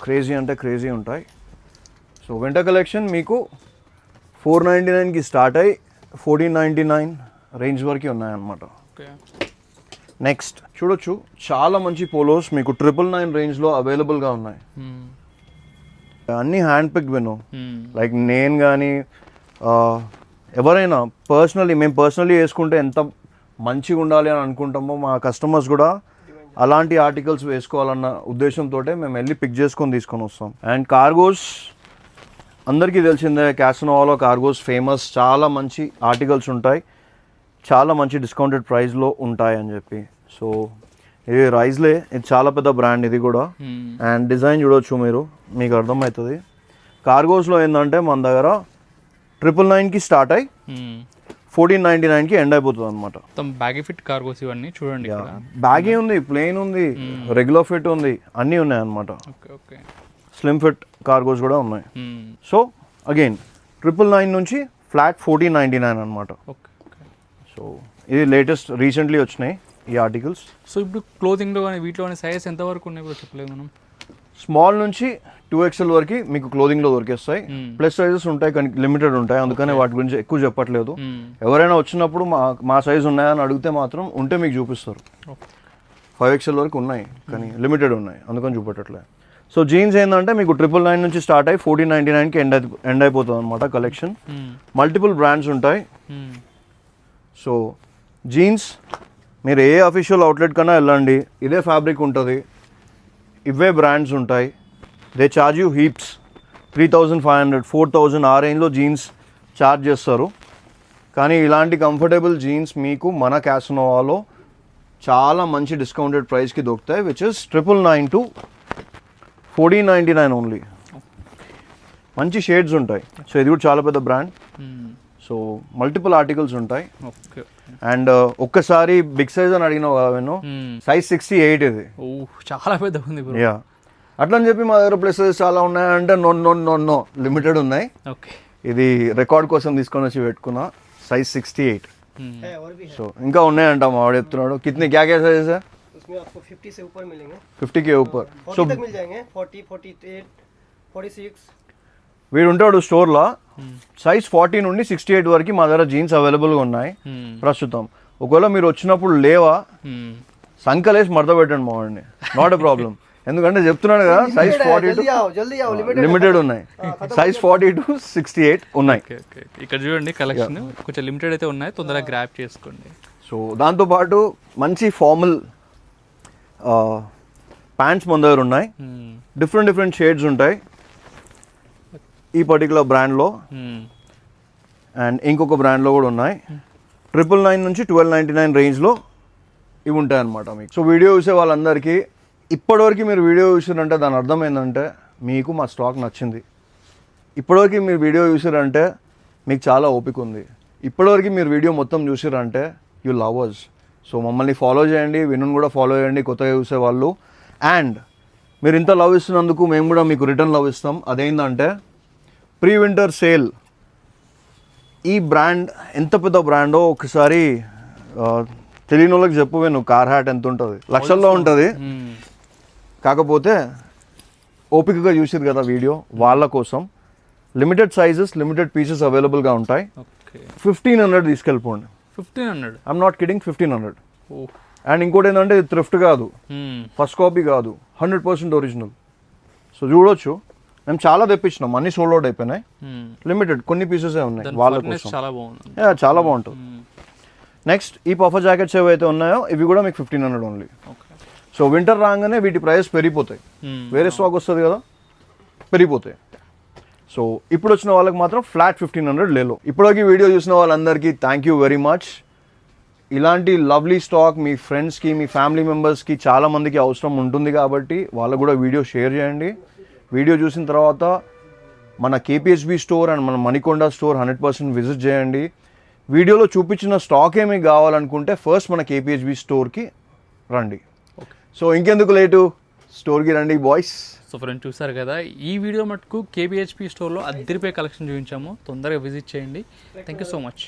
క్రేజీ అంటే క్రేజీ ఉంటాయి. సో వింటర్ కలెక్షన్ మీకు 499కి స్టార్ట్ అయ్యి 1499 రేంజ్ వరకు ఉన్నాయన్నమాట. ఓకే, నెక్స్ట్ చూడొచ్చు, చాలా మంచి పోలోస్ మీకు 999 రేంజ్లో అవైలబుల్గా ఉన్నాయి. అన్నీ హ్యాండ్ పిక్ విను, లైక్ నేను కానీ ఎవరైనా మేము పర్సనలీ వేసుకుంటే ఎంత మంచిగా ఉండాలి అని అనుకుంటామో, మా కస్టమర్స్ కూడా అలాంటి ఆర్టికల్స్ వేసుకోవాలన్న ఉద్దేశంతో మేము వెళ్ళి పిక్ చేసుకొని తీసుకొని వస్తాం. అండ్ కార్గోస్ అందరికీ తెలిసిందే, క్యాసినోవాలో కార్గోస్ ఫేమస్, చాలా మంచి ఆర్టికల్స్ ఉంటాయి, చాలా మంచి డిస్కౌంటెడ్ ప్రైస్లో ఉంటాయి అని చెప్పి. సో ఇది రైజ్లే, ఇది చాలా పెద్ద బ్రాండ్ ఇది కూడా. అండ్ డిజైన్ చూడవచ్చు మీరు, మీకు అర్థమవుతుంది. కార్గోస్లో ఏంటంటే మన దగ్గర 999కి స్టార్ట్ అయ్యి 1499కి ఎండ్ అయిపోతుంది అనమాట. బ్యాగీ ఫిట్ కార్గోస్ ఇవన్నీ చూడండి, బ్యాగీ ఉంది, ప్లెయిన్ ఉంది, రెగ్యులర్ ఫిట్ ఉంది, అన్నీ ఉన్నాయి అనమాట. ఓకే, స్లిమ్ ఫిట్ కార్గోస్ కూడా ఉన్నాయి. సో అగైన్ 999 నుంచి ఫ్లాట్ 1499 అనమాట. సో ఇది లేటెస్ట్ రీసెంట్లీ వచ్చినాయి ఈ ఆర్టికల్స్. సో ఇప్పుడు క్లోతింగ్లో కానీ వీటిలో కానీ సైజ్ ఎంతవరకు ఉన్నాయి కూడా చెప్పలేదు మనం. స్మాల్ నుంచి 2XL వరకు మీకు క్లోదింగ్లో దొరికేస్తాయి. ప్లస్ సైజెస్ ఉంటాయి కానీ లిమిటెడ్ ఉంటాయి, అందుకనే వాటి గురించి ఎక్కువ చెప్పట్లేదు. ఎవరైనా వచ్చినప్పుడు మా సైజ్ ఉన్నాయని అడిగితే మాత్రం ఉంటే మీకు చూపిస్తారు. 5XL వరకు ఉన్నాయి కానీ లిమిటెడ్ ఉన్నాయి, అందుకని చూపెట్టట్లేదు. సో జీన్స్ ఏంటంటే మీకు 999 నుంచి స్టార్ట్ అయ్యి 1499కి ఎండ్ అయిపోతుంది అనమాట కలెక్షన్. మల్టిపుల్ బ్రాండ్స్ ఉంటాయి. సో జీన్స్ మీరు ఏ అఫీషియల్ అవుట్లెట్ కన్నా వెళ్ళండి, ఇదే ఫ్యాబ్రిక్ ఉంటుంది, ఇవే బ్రాండ్స్ ఉంటాయి. దే చార్జ్ యూ హీప్స్, 3500 4000 ఆ రేంజ్లో జీన్స్ ఛార్జ్ చేస్తారు. కానీ ఇలాంటి కంఫర్టబుల్ జీన్స్ మీకు మన క్యాసినోవాలో చాలా మంచి డిస్కౌంటెడ్ ప్రైస్కి దొరుకుతాయి, విచ్ ఇస్ 999 to 1499 ఓన్లీ. మంచి షేడ్స్ ఉంటాయి. సో ఇది కూడా చాలా పెద్ద బ్రాండ్. సో మల్టిపుల్ ఆర్టికల్స్ ఉంటాయి. అండ్ ఒక్కసారి బిగ్ సైజ్ అని అడిగినావు కదా నేను, సైజ్ 68 ఇది. చాలా పెద్ద ఉంది. యా, అట్లని చెప్పి మా దగ్గర ప్లస్ సైజ్ చాలా ఉన్నాయంటే నో లిమిటెడ్ ఉన్నాయి. ఓకే, ఇది రికార్డ్ కోసం తీసుకొని వచ్చి పెట్టుకున్నా, సైజ్ 68. సో ఇంకా ఉన్నాయంట మా వాడు చెప్తున్నాడు. కితనీ క్యా క్యా సైజ్ है? उसमें आपको 50 से ऊपर मिलेंगे, 50 के ऊपर. 40 तक मिल जाएंगे, 40 48 46. వీడు ఉంటాడు స్టోర్లో, సైజ్ 40 నుండి 68 వరకు మా దగ్గర జీన్స్ అవైలబుల్గా ఉన్నాయి ప్రస్తుతం. ఒకవేళ మీరు వచ్చినప్పుడు లేవా సంకలేసి మడత పెట్టండి మా వాడిని, నాట్ ఎ ప్రాబ్లం. ఎందుకంటే చెప్తున్నాడు కదా, సైజ్ 40 లిమిటెడ్ ఉన్నాయి, సైజ్ 40 to 68 ఉన్నాయి. ఇక్కడ చూడండి కలెక్షన్ కొంచెం లిమిటెడ్ అయితే ఉన్నాయి, తొందరగా గ్రాప్ చేసుకోండి. సో దాంతోపాటు మంచి ఫార్మల్ ప్యాంట్స్ మన దగ్గర ఉన్నాయి, డిఫరెంట్ షేడ్స్ ఉంటాయి ఈ పర్టికులర్ బ్రాండ్లో. అండ్ ఇంకొక బ్రాండ్లో కూడా ఉన్నాయి. 999 నుంచి 1299 రేంజ్లో ఇవి ఉంటాయి అన్నమాట మీకు. సో వీడియో చూసే వాళ్ళందరికీ ఇప్పటివరకు మీరు వీడియో చూసారంటే దాని అర్థం ఏంటంటే మీకు మా స్టాక్ నచ్చింది. ఇప్పటివరకు మీరు వీడియో చూసారంటే మీకు చాలా ఓపిక ఉంది. ఇప్పటివరకు మీరు వీడియో మొత్తం చూసారంటే యూ లవ్ అస్. సో మమ్మల్ని ఫాలో చేయండి, వినుని కూడా ఫాలో చేయండి కొత్తగా చూసేవాళ్ళు. అండ్ మీరు ఇంత లవ్ ఇస్తున్నందుకు మేము కూడా మీకు రిటర్న్ లవ్ ఇస్తాం. అదేంటంటే ప్రీ వింటర్ సేల్. ఈ బ్రాండ్ ఎంత పెద్ద బ్రాండో ఒకసారి తెలియని వాళ్ళకి చెప్పు. నువ్వు కార్ హ్యాట్ ఎంత ఉంటుంది, లక్షల్లో ఉంటుంది. కాకపోతే ఓపికగా చూసారు కదా వీడియో, వాళ్ళ కోసం లిమిటెడ్ సైజెస్, లిమిటెడ్ పీసెస్ అవైలబుల్గా ఉంటాయి. 1500 తీసుకెళ్ళిపోండి. 1500? I'm not kidding, 1500. అండ్ ఇంకోటి ఏంటంటే ఇది థ్రిఫ్ట్ కాదు, ఫస్ట్ కాపీ కాదు, 100% ఒరిజినల్. సో చూడొచ్చు, మేము చాలా తెప్పించినాం, అన్ని సోల్డ్ అవుట్ అయిపోయినాయి. లిమిటెడ్ కొన్ని పీసెసే ఉన్నాయి వాళ్ళ కోసం. చాలా బాగుంది, చాలా బాగుంటుంది. నెక్స్ట్ ఈ పఫర్ జాకెట్స్ ఏవైతే ఉన్నాయో ఇవి కూడా మీకు 1500 ఓన్లీ. సో వింటర్ రాగానే వీటి ప్రైస్ పెరిగిపోతాయి, వేరే స్టాక్ వస్తుంది కదా, పెరిగిపోతాయి. సో ఇప్పుడు వచ్చిన వాళ్ళకి మాత్రం ఫ్లాట్ 1500 లేలో. ఇప్పటికీ వీడియో చూసిన వాళ్ళందరికీ థ్యాంక్ యూ వెరీ మచ్. ఇలాంటి లవ్లీ స్టాక్ మీ ఫ్రెండ్స్కి, మీ ఫ్యామిలీ మెంబర్స్కి చాలామందికి అవసరం ఉంటుంది కాబట్టి వాళ్ళకు కూడా వీడియో షేర్ చేయండి. వీడియో చూసిన తర్వాత మన కేపీహెచ్బి స్టోర్ అండ్ మన మణికొండ స్టోర్ 100% విజిట్ చేయండి. వీడియోలో చూపించిన స్టాకే మీకు కావాలనుకుంటే ఫస్ట్ మన కేపీహెచ్బి స్టోర్కి రండి. సో ఇంకెందుకు లేటు, స్టోర్కి రండి బాయ్స్. సో ఫ్రెండ్స్ చూసారు కదా, ఈ వీడియో మటుకు కేబిహెచ్పి స్టోర్లో అద్దరిపై కలెక్షన్ చూపించాము. తొందరగా విజిట్ చేయండి. Thank you so much.